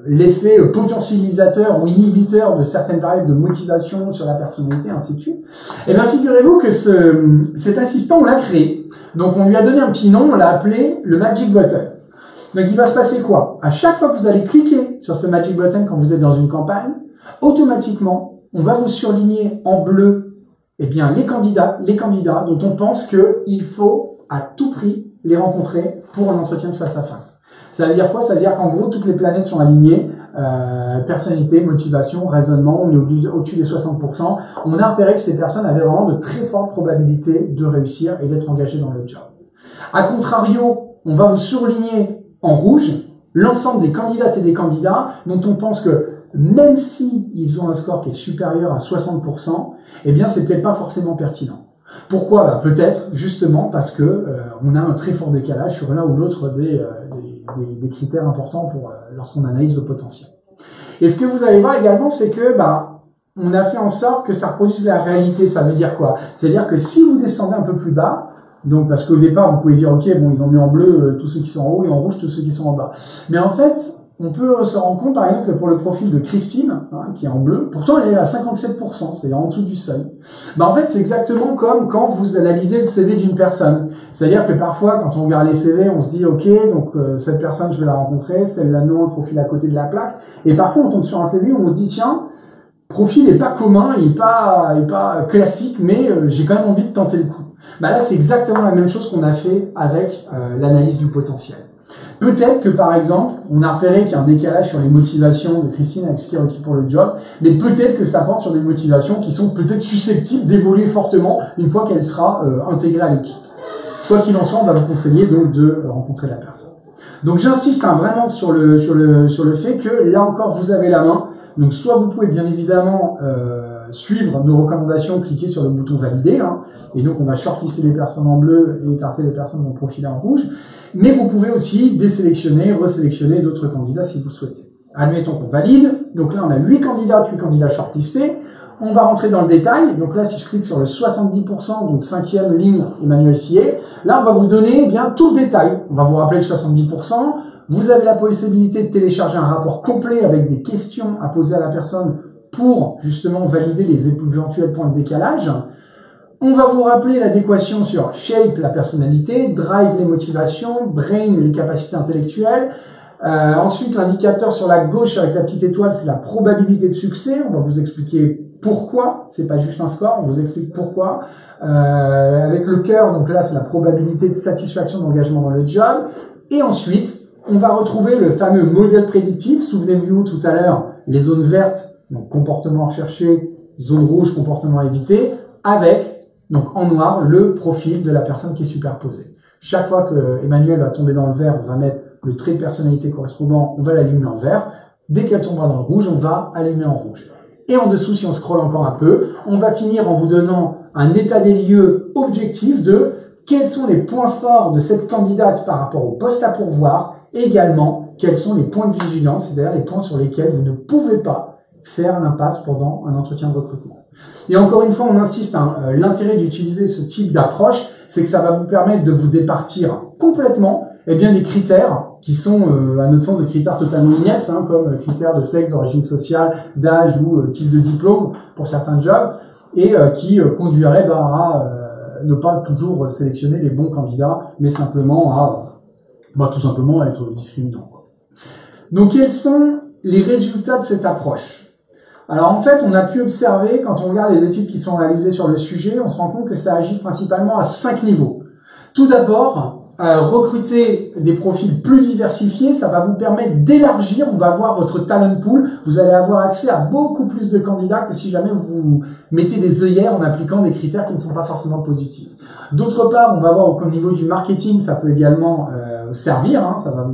l'effet potentialisateur ou inhibiteur de certaines variables de motivation sur la personnalité, ainsi de suite. Eh bien, figurez-vous que cet assistant, on l'a créé. Donc, on lui a donné un petit nom, on l'a appelé le Magic Button. Donc, il va se passer quoi? À chaque fois que vous allez cliquer sur ce Magic Button quand vous êtes dans une campagne, automatiquement, on va vous surligner en bleu, eh bien, les candidats dont on pense qu'il faut à tout prix les rencontrer pour un entretien de face à face. Ça veut dire quoi? Ça veut dire qu'en gros, toutes les planètes sont alignées, personnalité, motivation, raisonnement, on est au-dessus des 60%. On a repéré que ces personnes avaient vraiment de très fortes probabilités de réussir et d'être engagées dans le job. A contrario, on va vous surligner en rouge l'ensemble des candidates et des candidats dont on pense que même si ils ont un score qui est supérieur à 60%, eh bien, c'est peut-être pas forcément pertinent. Pourquoi? Bah, peut-être, justement, parce que on a un très fort décalage sur l'un ou l'autre des critères importants pour lorsqu'on analyse le potentiel. Et ce que vous allez voir également, c'est que, on a fait en sorte que ça reproduise la réalité. Ça veut dire quoi? C'est-à-dire que si vous descendez un peu plus bas, donc, parce qu'au départ, vous pouvez dire, ok, bon, ils ont mis en bleu tous ceux qui sont en haut et en rouge tous ceux qui sont en bas. Mais en fait, on peut se rendre compte, par exemple, que pour le profil de Christine, qui est en bleu, pourtant elle est à 57%, c'est-à-dire en dessous du seuil. En fait, c'est exactement comme quand vous analysez le CV d'une personne. C'est-à-dire que parfois, quand on regarde les CV, on se dit, ok, donc cette personne, je vais la rencontrer, celle-là non, le profil à côté de la plaque. Et parfois, on tombe sur un CV où on se dit, tiens, profil est pas commun, il est pas classique, mais j'ai quand même envie de tenter le coup. Là, c'est exactement la même chose qu'on a fait avec l'analyse du potentiel. Peut-être que, par exemple, on a repéré qu'il y a un décalage sur les motivations de Christine avec ce qui est requis pour le job, mais peut-être que ça porte sur des motivations qui sont peut-être susceptibles d'évoluer fortement une fois qu'elle sera intégrée à l'équipe. Quoi qu'il en soit, on va vous conseiller donc de rencontrer la personne. Donc j'insiste vraiment sur le fait que, là encore, vous avez la main. Donc soit vous pouvez bien évidemment suivre nos recommandations, cliquer sur le bouton valider, et donc on va shortlister les personnes en bleu et écarter les personnes dont le profil est en rouge, mais vous pouvez aussi désélectionner, resélectionner d'autres candidats si vous souhaitez. Admettons qu'on valide, donc là on a 8 candidats shortlistés, on va rentrer dans le détail, donc là si je clique sur le 70%, donc 5e ligne Emmanuel Sier, là on va vous donner bien tout le détail, on va vous rappeler le 70%, vous avez la possibilité de télécharger un rapport complet avec des questions à poser à la personne pour justement valider les éventuels points de décalage. On va vous rappeler l'adéquation sur Shape, la personnalité, Drive, les motivations, Brain, les capacités intellectuelles. Ensuite, l'indicateur sur la gauche avec la petite étoile, c'est la probabilité de succès. On va vous expliquer pourquoi. C'est pas juste un score, on vous explique pourquoi. Avec le cœur, donc là, c'est la probabilité de satisfaction d'engagement dans le job. Et ensuite, on va retrouver le fameux modèle prédictif. Souvenez-vous tout à l'heure, les zones vertes, donc comportement recherché, zone rouge, comportement à éviter, avec, donc en noir, le profil de la personne qui est superposé. Chaque fois que Emmanuel va tomber dans le vert, on va mettre le trait de personnalité correspondant, on va l'allumer en vert. Dès qu'elle tombera dans le rouge, on va allumer en rouge. Et en dessous, si on scrolle encore un peu, on va finir en vous donnant un état des lieux objectif de quels sont les points forts de cette candidate par rapport au poste à pourvoir, et également quels sont les points de vigilance, c'est-à-dire les points sur lesquels vous ne pouvez pas faire l'impasse pendant un entretien de recrutement. Et encore une fois, on insiste, l'intérêt d'utiliser ce type d'approche, c'est que ça va vous permettre de vous départir complètement des critères qui sont, à notre sens, des critères totalement ineptes, comme critères de sexe, d'origine sociale, d'âge ou type de diplôme pour certains jobs, et qui conduiraient à ne pas toujours sélectionner les bons candidats, mais simplement à tout simplement être discriminant. Donc, quels sont les résultats de cette approche? Alors en fait, on a pu observer, quand on regarde les études qui sont réalisées sur le sujet, on se rend compte que ça agit principalement à 5 niveaux. Tout d'abord, recruter des profils plus diversifiés, ça va vous permettre d'élargir, on va voir votre talent pool, vous allez avoir accès à beaucoup plus de candidats que si jamais vous mettez des œillères en appliquant des critères qui ne sont pas forcément positifs. D'autre part, on va voir qu'au niveau du marketing, ça peut également servir, hein, ça va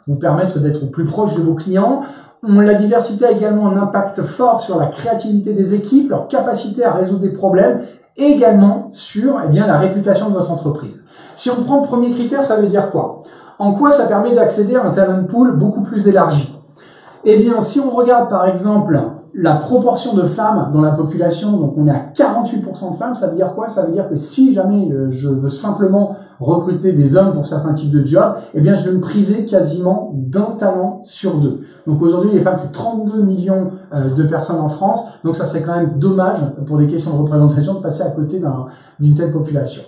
vous permettre d'être au plus proche de vos clients. La diversité a également un impact fort sur la créativité des équipes, leur capacité à résoudre des problèmes, et également sur la réputation de votre entreprise. Si on prend le premier critère, ça veut dire quoi? En quoi ça permet d'accéder à un talent pool beaucoup plus élargi? Eh bien, si on regarde par exemple la proportion de femmes dans la population, donc on est à 48% de femmes, ça veut dire quoi? Ça veut dire que si jamais je veux simplement recruter des hommes pour certains types de jobs, eh bien je vais me priver quasiment d'un talent sur deux. Donc aujourd'hui, les femmes, c'est 32 millions de personnes en France, donc ça serait quand même dommage pour des questions de représentation de passer à côté d'une telle population.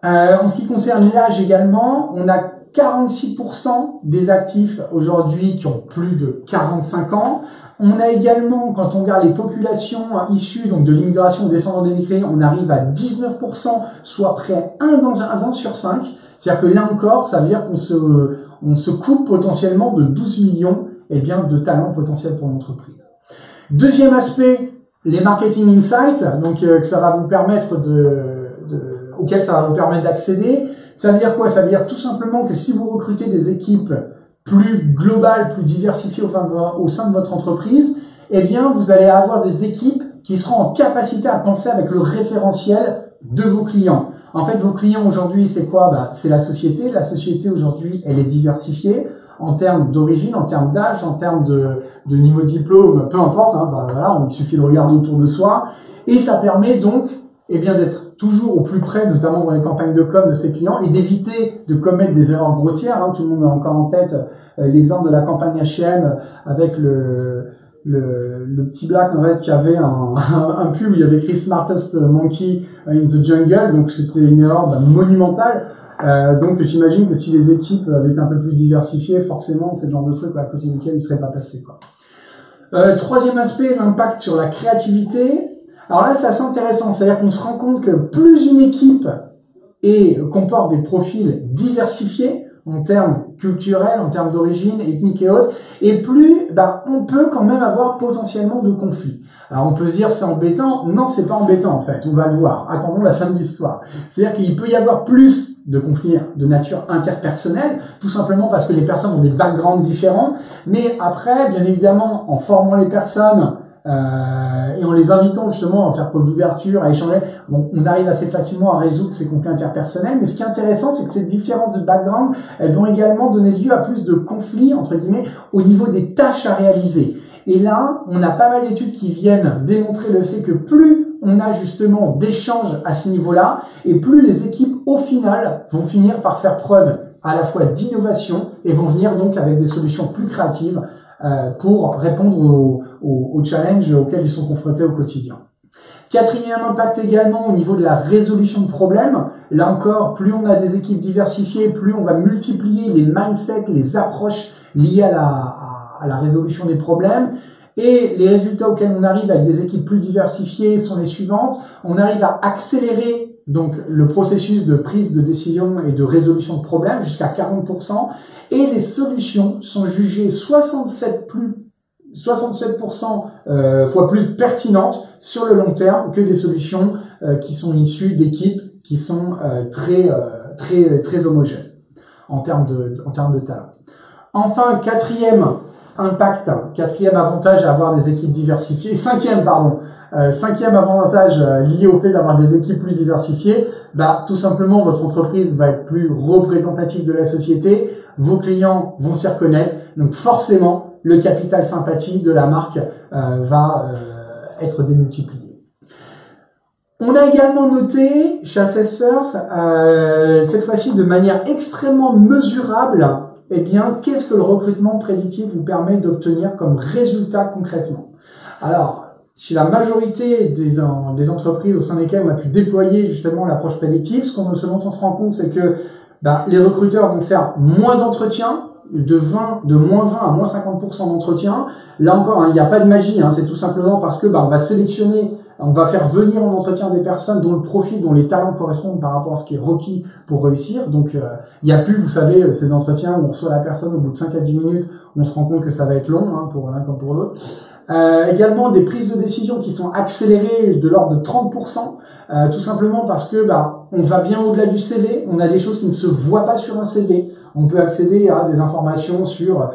En ce qui concerne l'âge également, on a 46% des actifs aujourd'hui qui ont plus de 45 ans. On a également, quand on regarde les populations issues donc de l'immigration ou descendants d'immigrés, on arrive à 19%, soit près 1 sur 5. C'est-à-dire que là encore, ça veut dire qu'on se coupe potentiellement de 12 millions de talents potentiels pour l'entreprise. Deuxième aspect, les marketing insights, donc que ça va vous permettre auquel ça va vous permettre d'accéder. Ça veut dire quoi? Ça veut dire tout simplement que si vous recrutez des équipes plus globales, plus diversifiées au sein de votre entreprise, eh bien, vous allez avoir des équipes qui seront en capacité à penser avec le référentiel de vos clients. En fait, vos clients aujourd'hui, c'est quoi? C'est la société. La société aujourd'hui, elle est diversifiée en termes d'origine, en termes d'âge, en termes de niveau de diplôme, peu importe. Voilà, il suffit de regarder autour de soi. Et ça permet donc d'être toujours au plus près, notamment dans les campagnes de com de ses clients, et d'éviter de commettre des erreurs grossières. Tout le monde a encore en tête l'exemple de la campagne H&M avec le petit black en fait qui avait un pull où il y avait écrit Smartest Monkey in the Jungle, donc c'était une erreur monumentale. Donc j'imagine que si les équipes avaient été un peu plus diversifiées, forcément c'est le genre de truc à côté duquel ils ne seraient pas passés, quoi. Troisième aspect, l'impact sur la créativité. Alors là, c'est assez intéressant, c'est-à-dire qu'on se rend compte que plus une équipe comporte des profils diversifiés en termes culturels, en termes d'origine, ethnique et autres, et plus on peut quand même avoir potentiellement de conflits. Alors on peut se dire c'est embêtant, non c'est pas embêtant en fait, on va le voir, attendons la fin de l'histoire. C'est-à-dire qu'il peut y avoir plus de conflits de nature interpersonnelle, tout simplement parce que les personnes ont des backgrounds différents, mais après, bien évidemment, en formant les personnes, et en les invitant justement à faire preuve d'ouverture, à échanger, on arrive assez facilement à résoudre ces conflits interpersonnels. Mais ce qui est intéressant, c'est que ces différences de background, elles vont également donner lieu à plus de conflits, entre guillemets, au niveau des tâches à réaliser. Et là, on a pas mal d'études qui viennent démontrer le fait que plus on a justement d'échanges à ce niveau-là, et plus les équipes, au final, vont finir par faire preuve à la fois d'innovation et vont venir donc avec des solutions plus créatives pour répondre aux challenges auxquels ils sont confrontés au quotidien. Quatrième impact également au niveau de la résolution de problèmes. Là encore, plus on a des équipes diversifiées, plus on va multiplier les mindsets, les approches liées à la résolution des problèmes. Et les résultats auxquels on arrive avec des équipes plus diversifiées sont les suivantes. On arrive à accélérer donc le processus de prise de décision et de résolution de problèmes jusqu'à 40%. Et les solutions sont jugées 67% fois plus pertinentes sur le long terme que des solutions qui sont issues d'équipes qui sont très homogènes en termes de talent. Enfin, quatrième avantage à avoir des équipes diversifiées, cinquième avantage lié au fait d'avoir des équipes plus diversifiées, tout simplement votre entreprise va être plus représentative de la société, vos clients vont s'y reconnaître, donc forcément le capital sympathie de la marque va être démultiplié. On a également noté chez Assess First, cette fois-ci de manière extrêmement mesurable, qu'est-ce que le recrutement prédictif vous permet d'obtenir comme résultat concrètement? Alors, chez la majorité des entreprises au sein desquelles on a pu déployer justement l'approche prédictive, ce dont on se rend compte, c'est que les recruteurs vont faire moins d'entretiens, de moins 20 à moins 50% d'entretiens. Là encore, il n'y a pas de magie, c'est tout simplement parce que on va sélectionner On va faire venir en entretien des personnes dont le profil, dont les talents correspondent par rapport à ce qui est requis pour réussir. Donc, il n'y a plus, vous savez, ces entretiens où on reçoit la personne au bout de 5 à 10 minutes, on se rend compte que ça va être long, hein, pour l'un comme pour l'autre. Également des prises de décision qui sont accélérées de l'ordre de 30%, tout simplement parce que on va bien au-delà du CV, on a des choses qui ne se voient pas sur un CV. On peut accéder à des informations sur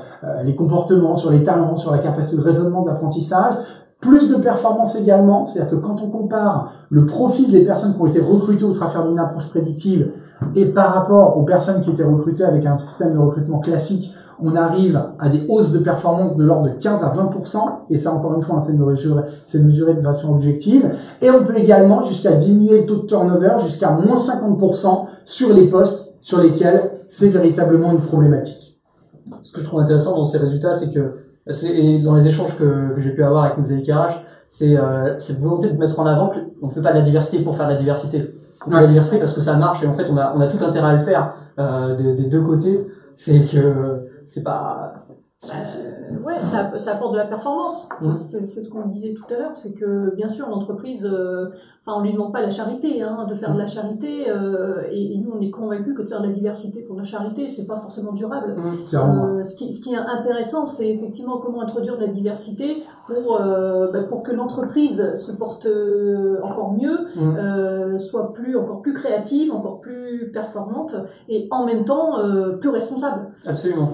les comportements, sur les talents, sur la capacité de raisonnement, d'apprentissage. Plus de performance également, c'est-à-dire que quand on compare le profil des personnes qui ont été recrutées au travers d'une approche prédictive et par rapport aux personnes qui étaient recrutées avec un système de recrutement classique, on arrive à des hausses de performance de l'ordre de 15 à 20%, et ça encore une fois, c'est mesuré de façon objective, et on peut également jusqu'à diminuer le taux de turnover jusqu'à moins 50% sur les postes sur lesquels c'est véritablement une problématique. Ce que je trouve intéressant dans ces résultats, c'est que, et dans les échanges que j'ai pu avoir avec Mosaïque RH, c'est cette volonté de mettre en avant qu'on ne fait pas de la diversité pour faire de la diversité. On fait de la diversité parce que ça marche, et en fait on a tout intérêt à le faire des deux côtés. C'est que c'est pas ouais, ça apporte de la performance. C'est ce qu'on disait tout à l'heure, c'est que bien sûr l'entreprise, on lui demande pas la charité, hein, de faire de la charité, et nous on est convaincus que de faire de la diversité pour la charité, c'est pas forcément durable. Ce qui est intéressant, c'est effectivement comment introduire de la diversité pour que l'entreprise se porte encore mieux, soit encore plus créative, encore plus performante, et en même temps plus responsable. Absolument.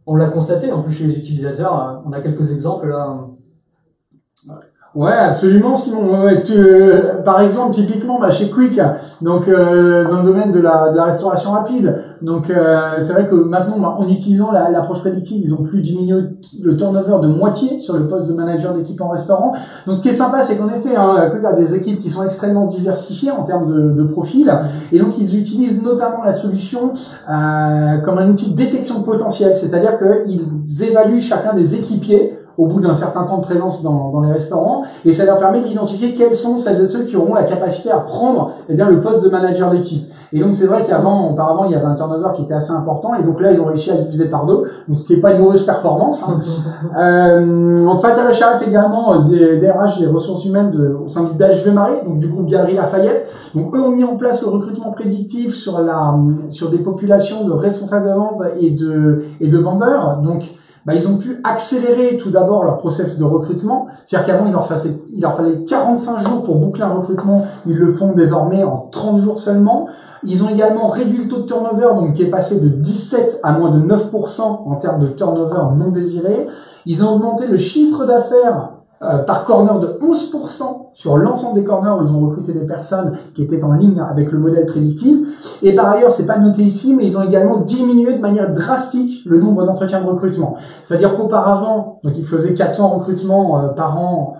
On l'a constaté en plus chez les utilisateurs, on a quelques exemples là. Ouais, absolument. Simon, par exemple, typiquement, chez Quick, donc dans le domaine de la restauration rapide. Donc c'est vrai que maintenant, en utilisant l'approche prédictive, ils ont pu diminuer le turnover de moitié sur le poste de manager d'équipe en restaurant. Donc ce qui est sympa, c'est qu'en effet, Quick a des équipes qui sont extrêmement diversifiées en termes de profil, et donc ils utilisent notamment la solution comme un outil de détection de potentiel, c'est-à-dire qu'ils évaluent chacun des équipiers au bout d'un certain temps de présence dans les restaurants, et ça leur permet d'identifier quels sont celles et ceux qui auront la capacité à prendre le poste de manager d'équipe. Et donc c'est vrai auparavant il y avait un turnover qui était assez important, et donc là ils ont réussi à diviser par 2, donc ce qui n'est pas une mauvaise performance. En fait, à la Charef également des RH, des ressources humaines au sein du BHV Marais, donc du groupe Galeries Lafayette. Donc eux ont mis en place le recrutement prédictif sur des populations de responsables de vente et de vendeurs. Donc ils ont pu accélérer tout d'abord leur process de recrutement. C'est-à-dire qu'avant, il leur fallait 45 jours pour boucler un recrutement. Ils le font désormais en 30 jours seulement. Ils ont également réduit le taux de turnover, donc qui est passé de 17 à moins de 9% en termes de turnover non désiré. Ils ont augmenté le chiffre d'affaires par corner de 11% sur l'ensemble des corners où ils ont recruté des personnes qui étaient en ligne avec le modèle prédictif. Et par ailleurs, c'est pas noté ici, mais ils ont également diminué de manière drastique le nombre d'entretiens de recrutement. C'est-à-dire qu'auparavant, donc ils faisaient 400 recrutements par an.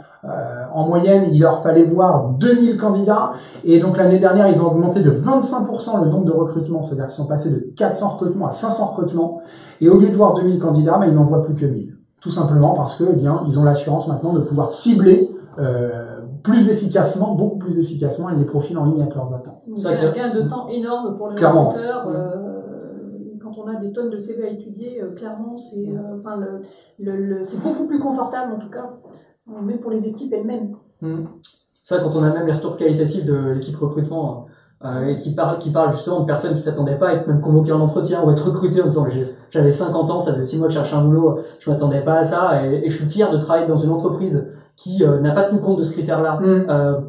En moyenne, il leur fallait voir 2000 candidats, et donc l'année dernière, ils ont augmenté de 25% le nombre de recrutements, c'est-à-dire qu'ils sont passés de 400 recrutements à 500 recrutements, et au lieu de voir 2000 candidats, ils n'en voient plus que 1000. Tout simplement parce que, ils ont l'assurance maintenant de pouvoir cibler beaucoup plus efficacement, les profils en ligne avec leurs attentes. C'est un gain de temps énorme pour les recruteurs. Quand on a des tonnes de CV à étudier, clairement, c'est beaucoup plus confortable en tout cas, même pour les équipes elles-mêmes. Ça, quand on a même les retours qualitatifs de l'équipe recrutement, et qui parle justement de personnes qui s'attendaient pas à être même convoquées en entretien ou être recrutées en disant j'avais 50 ans, ça faisait 6 mois que je cherchais un boulot, je m'attendais pas à ça, et je suis fier de travailler dans une entreprise qui n'a pas tenu compte de ce critère-là.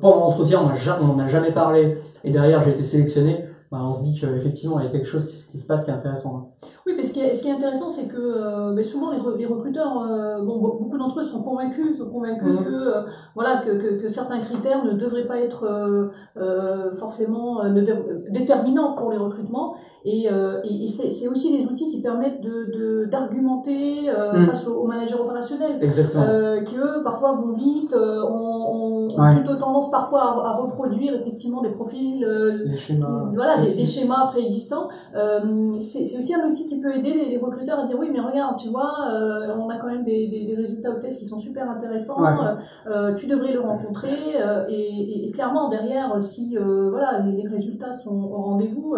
Pendant l'entretien, on n'en a jamais parlé, et derrière j'ai été sélectionné. On se dit qu'effectivement il y a quelque chose qui se passe qui est intéressant. Oui, mais ce qui est intéressant, c'est que souvent les recruteurs, beaucoup d'entre eux sont convaincus que certains critères ne devraient pas être forcément déterminants pour les recrutements, et c'est aussi des outils qui permettent d'argumenter face aux managers opérationnels, qui eux parfois vont vite, ont plutôt tendance parfois à reproduire effectivement des profils, les schémas, des schémas préexistants. C'est aussi un outil qui peut aider les recruteurs à dire oui, mais regarde, tu vois, on a quand même des résultats au test qui sont super intéressants, tu devrais le rencontrer, et clairement derrière, si les résultats sont au rendez-vous,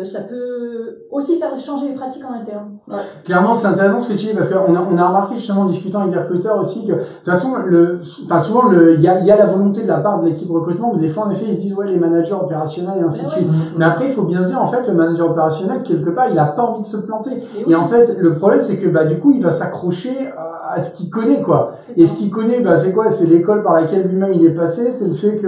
ça peut peut aussi faire changer les pratiques en interne. Ouais. Clairement, c'est intéressant ce que tu dis parce qu'on a remarqué justement en discutant avec des recruteurs aussi que de toute façon, souvent il y a la volonté de la part de l'équipe recrutement, mais des fois en effet ils se disent ouais les managers opérationnels et ainsi de suite. Mais après il faut bien se dire en fait le manager opérationnel quelque part il a pas envie de se planter. Et en fait le problème c'est que du coup il va s'accrocher à ce qu'il connaît quoi. Et ce qu'il connaît c'est quoi? C'est l'école par laquelle lui-même il est passé, c'est le fait que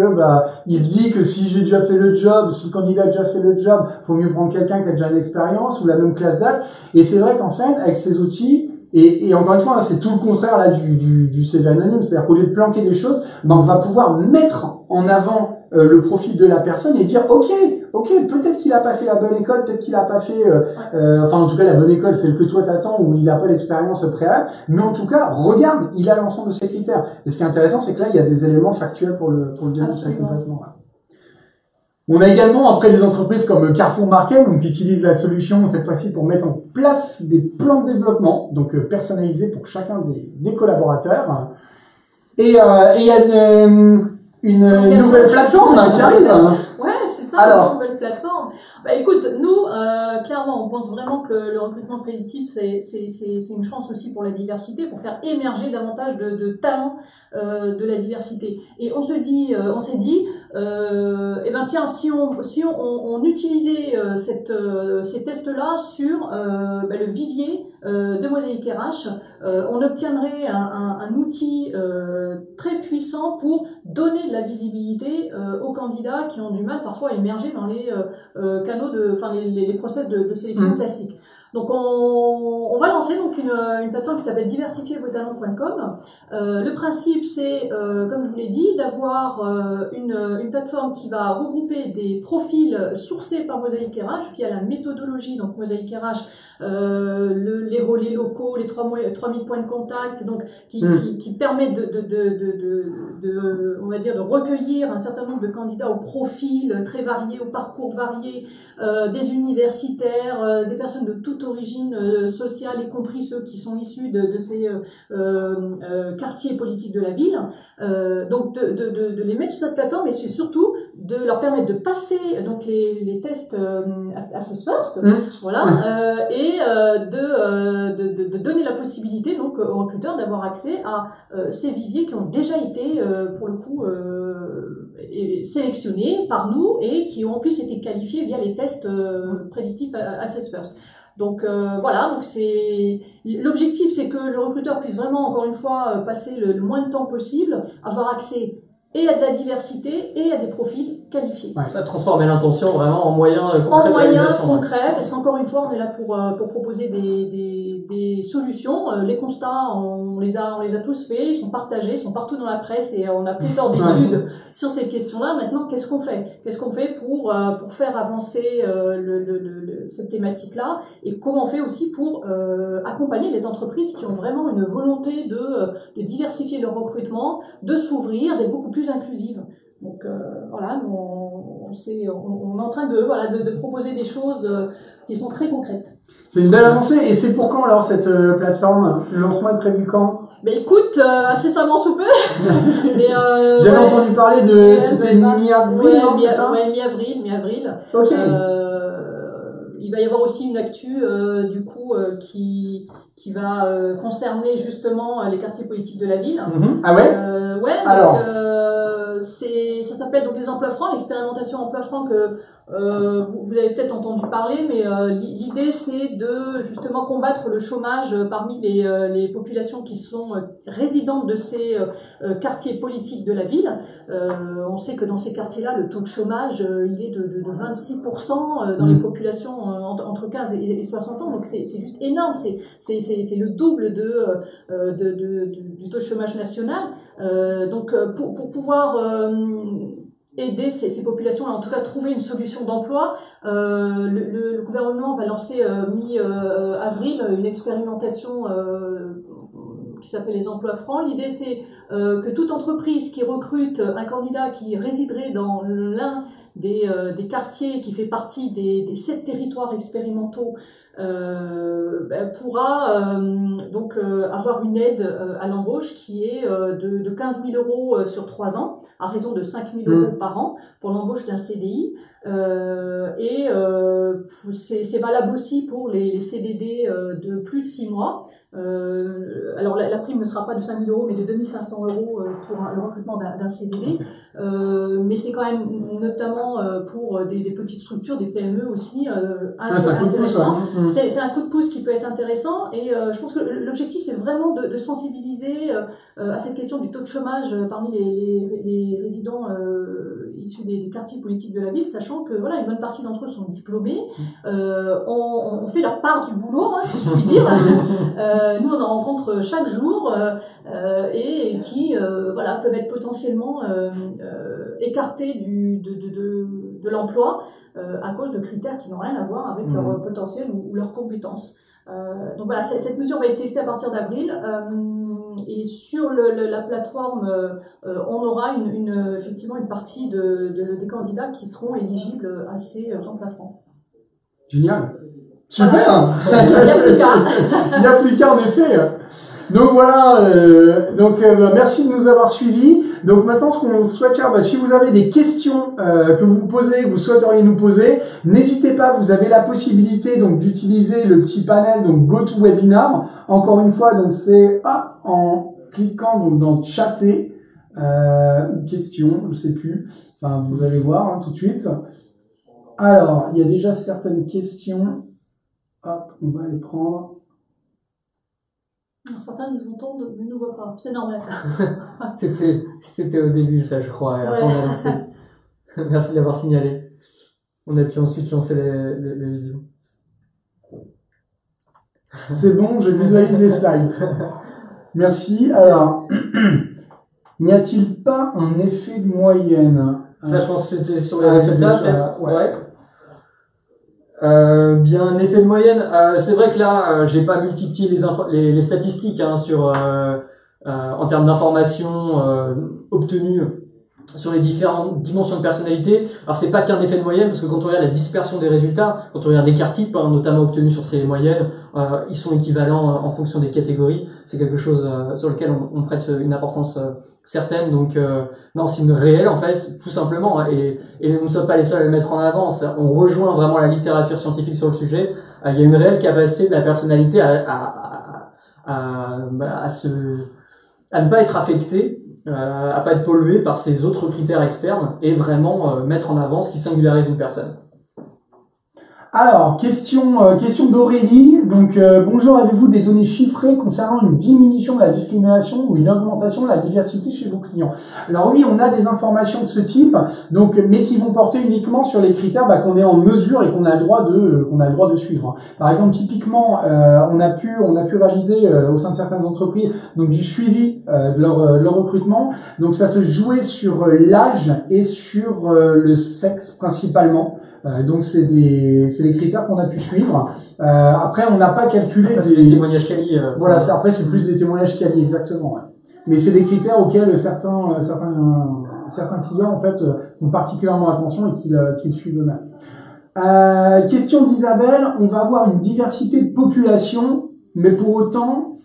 il se dit que si j'ai déjà fait le job, si le candidat a déjà fait le job, faut mieux prendre quelqu'un qui a déjà une expérience ou la même classe d'âge. Et c'est vrai qu'en fait avec ces outils et encore une fois, c'est tout le contraire là du CV anonyme, c'est-à-dire qu'au lieu de planquer des choses, on va pouvoir mettre en avant le profil de la personne et dire ok, peut-être qu'il a pas fait la bonne école, peut-être qu'il a pas fait, enfin en tout cas la bonne école, celle que toi t'attends ou il a pas l'expérience préalable, mais en tout cas regarde, il a l'ensemble de ces critères. Et ce qui est intéressant, c'est que là il y a des éléments factuels pour le démontrer complètement. Ouais. On a également après des entreprises comme Carrefour Market, donc qui utilisent la solution cette fois-ci pour mettre en place des plans de développement, donc personnalisés pour chacun des collaborateurs. Et il y a une nouvelle plateforme qui arrive. Ouais, c'est ça, alors, une nouvelle plateforme. Écoute, nous, clairement, on pense vraiment que le recrutement prédictif, c'est une chance aussi pour la diversité, pour faire émerger davantage de talents de la diversité. Et on s'est dit, tiens, si on utilisait ces tests-là sur le vivier de Mosaïque RH, on obtiendrait un outil très puissant pour donner de la visibilité aux candidats qui ont du mal parfois à émerger dans les canaux les process de sélection classiques. Donc on va lancer donc une plateforme qui s'appelle diversifiervostalents.com. Le principe c'est, comme je vous l'ai dit, d'avoir une plateforme qui va regrouper des profils sourcés par Mosaïque RH via la méthodologie, donc Mosaïque RH, les relais locaux, les 3000 points de contact, donc qui permettent on va dire de recueillir un certain nombre de candidats aux profils très variés, aux parcours variés, des universitaires, des personnes de toute origine sociale, y compris ceux qui sont issus de ces quartiers politiques de la ville. Donc de les mettre sur cette plateforme, et c'est surtout de leur permettre de passer donc les tests Assess First, voilà, et de donner la possibilité donc aux recruteurs d'avoir accès à ces viviers qui ont déjà été pour le coup sélectionnés par nous et qui ont en plus été qualifiés via les tests prédictifs Assess First. Donc voilà, donc c'est l'objectif, c'est que le recruteur puisse vraiment encore une fois passer le moins de temps possible, avoir accès et à de la diversité et à des profils qualifiés. Ouais, ça transformer l'intention vraiment en moyen concret. En moyen concret, parce qu'encore une fois, on est là pour proposer des solutions. Les constats, on les a tous faits, ils sont partagés, ils sont partout dans la presse et on a plusieurs d'études sur ces questions-là. Maintenant, qu'est-ce qu'on fait? Qu'est-ce qu'on fait pour faire avancer cette thématique-là, et comment on fait aussi pour accompagner les entreprises qui ont vraiment une volonté de diversifier leur recrutement, de s'ouvrir, d'être beaucoup plus inclusive. Donc voilà, on est en train de proposer des choses qui sont très concrètes. C'est une belle avancée. Et c'est pour quand alors cette plateforme? Le lancement est prévu quand? Écoute, incessamment sous peu. J'avais entendu parler de... C'était mi-avril, non, c'est ça? Ouais, mi-avril. Ok. Il va y avoir aussi une actu du coup qui va concerner justement les quartiers politiques de la ville. Ah ouais? Ouais. Alors. Ça s'appelle donc les emplois francs, l'expérimentation emploi franc que vous avez peut-être entendu parler, mais l'idée c'est de justement combattre le chômage parmi les populations qui sont résidentes de ces quartiers politiques de la ville. On sait que dans ces quartiers-là, le taux de chômage il est de 26% dans les populations entre 15 et 60 ans, donc c'est juste énorme, c'est le double du taux de chômage national. Donc pour pouvoir aider ces populations à en tout cas trouver une solution d'emploi, le gouvernement va lancer mi-avril une expérimentation qui s'appelle les emplois francs. L'idée c'est que toute entreprise qui recrute un candidat qui résiderait dans l'un des quartiers qui fait partie des 7 territoires expérimentaux pourra donc avoir une aide à l'embauche qui est de 15 000 € sur 3 ans, à raison de 5 000 € par an pour l'embauche d'un CDI. C'est valable aussi pour les CDD de plus de 6 mois. Alors la prime ne sera pas de 5 000 €, mais de 2 500 € pour le recrutement d'un CDD. Mais c'est quand même notamment pour des petites structures, des PME aussi, intéressant. C'est un coup de pouce qui peut être intéressant, et je pense que l'objectif c'est vraiment de sensibiliser à cette question du taux de chômage parmi les résidents issus des quartiers politiques de la ville, sachant que voilà, une bonne partie d'entre eux sont diplômés, on fait leur part du boulot, hein, si je puis dire. Nous on en rencontre chaque jour et qui voilà, peuvent être potentiellement écartés de l'emploi à cause de critères qui n'ont rien à voir avec leur potentiel ou leurs compétences. Donc voilà, cette mesure va être testée à partir d'avril, et sur la plateforme, on aura effectivement une partie des candidats qui seront éligibles à ces emplois francs. Génial. Super. Il n'y a plus qu'à. Il n'y a plus qu'à, en effet. Donc voilà, merci de nous avoir suivis. Donc maintenant, ce qu'on souhaite faire, si vous avez des questions que vous posez, que vous souhaiteriez nous poser, n'hésitez pas, vous avez la possibilité donc d'utiliser le petit panel donc GoToWebinar. Encore une fois, donc c'est en cliquant donc dans chatter questions, je sais plus. Enfin, vous allez voir tout de suite. Alors, il y a déjà certaines questions. Hop, on va les prendre. Certains nous entendent, mais ne nous voient pas. C'est normal. C'était au début, ça, je crois. Et après, on a lancé. Merci d'avoir signalé. On a pu ensuite lancer les visions. C'est bon, je visualise les slides. Merci. Alors, n'y a-t-il pas un effet de moyenne? Ça, je pense que c'était sur les résultats, peut-être. Ouais. Bien un effet de moyenne. C'est vrai que là, j'ai pas multiplié les statistiques sur en termes d'informations obtenues sur les différentes dimensions de personnalité. Alors c'est pas qu'un effet de moyenne, parce que quand on regarde la dispersion des résultats, quand on regarde l'écart type, notamment obtenus sur ces moyennes, ils sont équivalents en fonction des catégories. C'est quelque chose sur lequel on prête une importance certaine. Donc non, c'est une réelle en fait, tout simplement, et nous ne sommes pas les seuls à le mettre en avant. On rejoint vraiment la littérature scientifique sur le sujet. Il y a une réelle capacité de la personnalité à ne pas être affectée, à pas être polluée par ces autres critères externes, et vraiment mettre en avant ce qui singularise une personne. Alors, question d'Aurélie. Donc, bonjour, avez-vous des données chiffrées concernant une diminution de la discrimination ou une augmentation de la diversité chez vos clients? Alors oui, on a des informations de ce type, donc, mais qui vont porter uniquement sur les critères qu'on est en mesure et qu'on a le droit de suivre. Par exemple, typiquement, on a pu réaliser au sein de certaines entreprises donc du suivi de leur recrutement. Donc, ça se jouait sur l'âge et sur le sexe principalement. Donc c'est les critères qu'on a pu suivre. Après on n'a pas calculé des témoignages quali. Voilà, après c'est plus des témoignages quali, exactement. Ouais. Mais c'est des critères auxquels certains clients en fait font particulièrement attention et qu'ils suivent eux-mêmes. Question d'Isabelle, on va avoir une diversité de population, mais pour autant,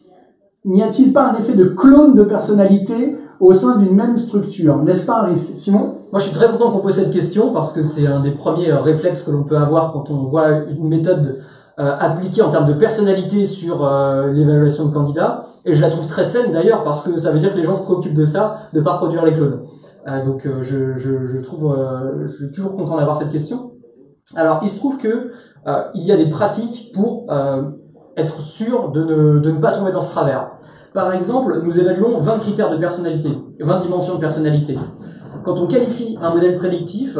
n'y a-t-il pas un effet de clone de personnalité au sein d'une même structure? N'est-ce pas un risque? Simon? Moi, je suis très content qu'on pose cette question, parce que c'est un des premiers réflexes que l'on peut avoir quand on voit une méthode appliquée en termes de personnalité sur l'évaluation de candidats. Et je la trouve très saine d'ailleurs, parce que ça veut dire que les gens se préoccupent de ça, de pas reproduire les clones. Donc je suis toujours content d'avoir cette question. Alors, il se trouve que il y a des pratiques pour être sûr de ne pas tomber dans ce travers. Par exemple, nous évaluons 20 critères de personnalité, 20 dimensions de personnalité. Quand on qualifie un modèle prédictif,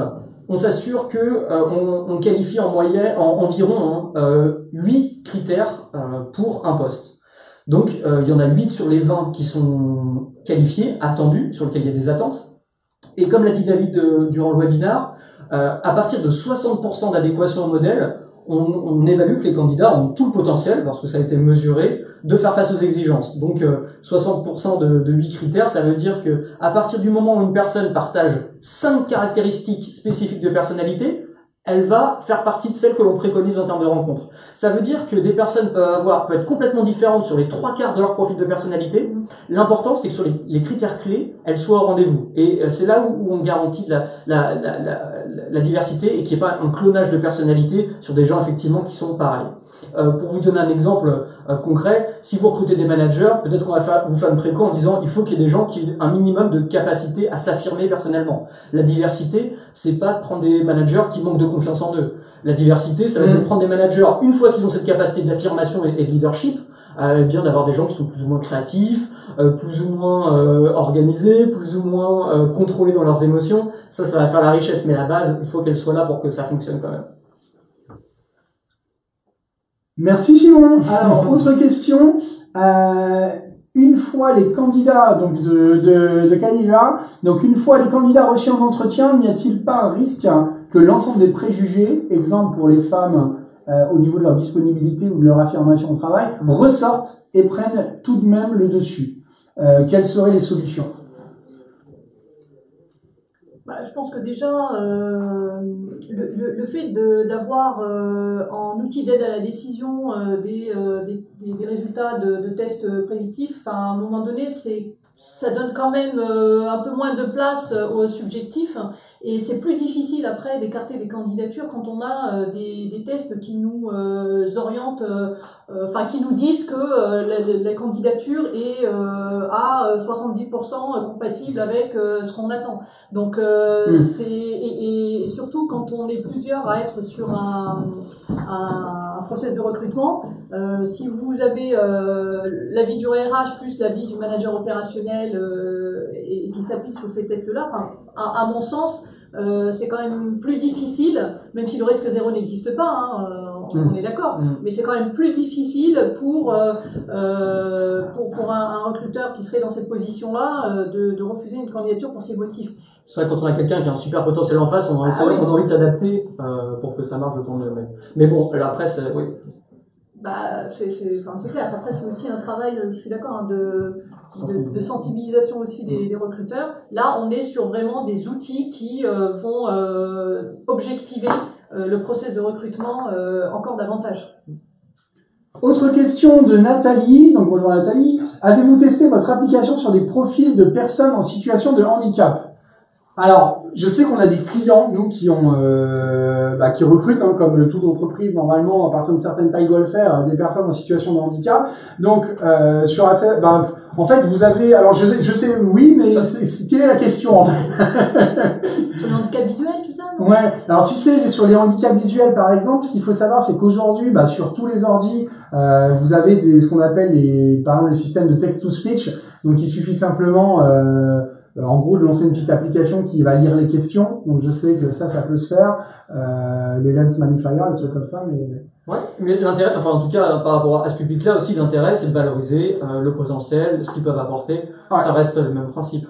on s'assure que on qualifie en moyenne environ 8 critères pour un poste. Donc il y en a 8 sur les 20 qui sont qualifiés, attendus, sur lesquels il y a des attentes. Et comme l'a dit David durant le webinaire, à partir de 60% d'adéquation au modèle, on évalue que les candidats ont tout le potentiel, parce que ça a été mesuré, de faire face aux exigences. Donc 60% de 8 critères, ça veut dire que à partir du moment où une personne partage 5 caractéristiques spécifiques de personnalité, elle va faire partie de celles que l'on préconise en termes de rencontres. Ça veut dire que des personnes peuvent être complètement différentes sur les 3/4 de leur profil de personnalité. L'important, c'est que sur les critères clés, elles soient au rendez-vous. Et c'est là où on garantit la diversité et qu'il n'y ait pas un clonage de personnalité sur des gens effectivement qui sont pareils. Pour vous donner un exemple concret, si vous recrutez des managers, peut-être qu'on va vous faire une préco en disant il faut qu'il y ait des gens qui aient un minimum de capacité à s'affirmer personnellement. La diversité, c'est pas de prendre des managers qui manquent de confiance en eux. La diversité, ça va être de prendre des managers, une fois qu'ils ont cette capacité d'affirmation et de leadership, bien d'avoir des gens qui sont plus ou moins créatifs, plus ou moins organisés, plus ou moins contrôlés dans leurs émotions. Ça va faire la richesse, mais la base, il faut qu'elle soit là pour que ça fonctionne quand même. Merci Simon. Alors, autre question. Une fois les candidats, donc de Canila, donc une fois les candidats reçus en entretien, n'y a-t-il pas un risque que l'ensemble des préjugés, exemple pour les femmes au niveau de leur disponibilité ou de leur affirmation au travail, ressortent et prennent tout de même le dessus? Quelles seraient les solutions? Je pense que déjà, le fait d'avoir en outil d'aide à la décision des résultats de tests prédictifs, à un moment donné, ça donne quand même un peu moins de place au subjectif, et c'est plus difficile après d'écarter des candidatures quand on a des tests qui nous orientent, qui nous disent que la candidature est à 70% compatible avec ce qu'on attend. Donc et surtout quand on est plusieurs à être sur un process de recrutement, si vous avez l'avis du RH plus l'avis du manager opérationnel et qui s'appuie sur ces tests-là, à mon sens, c'est quand même plus difficile, même si le risque zéro n'existe pas, on est d'accord, mais c'est quand même plus difficile pour un recruteur qui serait dans cette position-là de refuser une candidature pour ses motifs. C'est vrai, quand on a quelqu'un qui a un super potentiel en face, on a envie de s'adapter pour que ça marche autant mieux. Mais bon, après, oui. C'est clair. Après, c'est aussi un travail, je suis d'accord, de sensibilisation aussi des recruteurs. Là, on est sur vraiment des outils qui vont objectiver le process de recrutement encore davantage. Autre question de Nathalie. Donc bonjour Nathalie. Avez-vous testé votre application sur des profils de personnes en situation de handicap? Alors, je sais qu'on a des clients, nous, qui recrutent, comme toute entreprise, normalement, à partir d'une certaine taille doit le faire, des personnes en situation de handicap. Donc, en fait, vous avez, alors je sais, oui, mais quelle est la question, en fait? Sur le handicap visuel, tout ça, non? Ouais. Alors, si c'est sur les handicaps visuels, par exemple, ce qu'il faut savoir, c'est qu'aujourd'hui, sur tous les ordis, vous avez ce qu'on appelle par exemple, le système de text-to-speech. Donc, il suffit simplement, en gros, de lancer une petite application qui va lire les questions. Donc, je sais que ça peut se faire. Les lens magnifier, les trucs comme ça, mais... Ouais, mais l'intérêt, en tout cas, par rapport à ce public-là aussi, l'intérêt, c'est de valoriser le potentiel, ce qu'ils peuvent apporter. Ouais. Ça reste le même principe.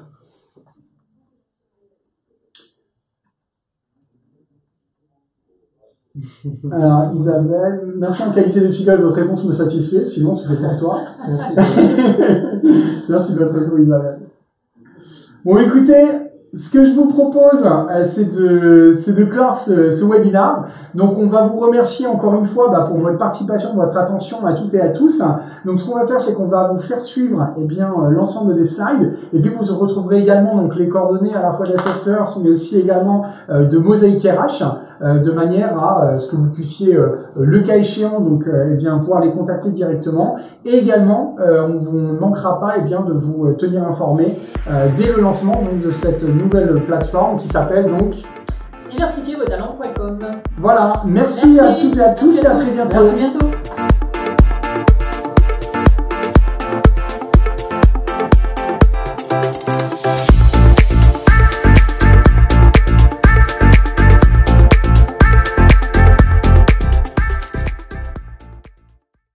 Alors, Isabelle, merci en qualité de psychologue, votre réponse me satisfait. Sinon, c'était pour toi. Merci. Merci de votre retour, Isabelle. Bon, écoutez, ce que je vous propose, c'est de clore ce webinaire. Donc, on va vous remercier encore une fois pour votre participation, votre attention à toutes et à tous. Donc, ce qu'on va faire, c'est qu'on va vous faire suivre l'ensemble des slides. Et puis, vous retrouverez également donc les coordonnées à la fois d'Assessors, mais aussi également de Mosaic RH, de manière à ce que vous puissiez, le cas échéant, pouvoir les contacter directement. Et également, on ne manquera pas de vous tenir informé dès le lancement de cette nouvelle plateforme qui s'appelle donc diversifiervostalents.com. Voilà, merci à toutes et à tous et à très bientôt. Merci, à bientôt.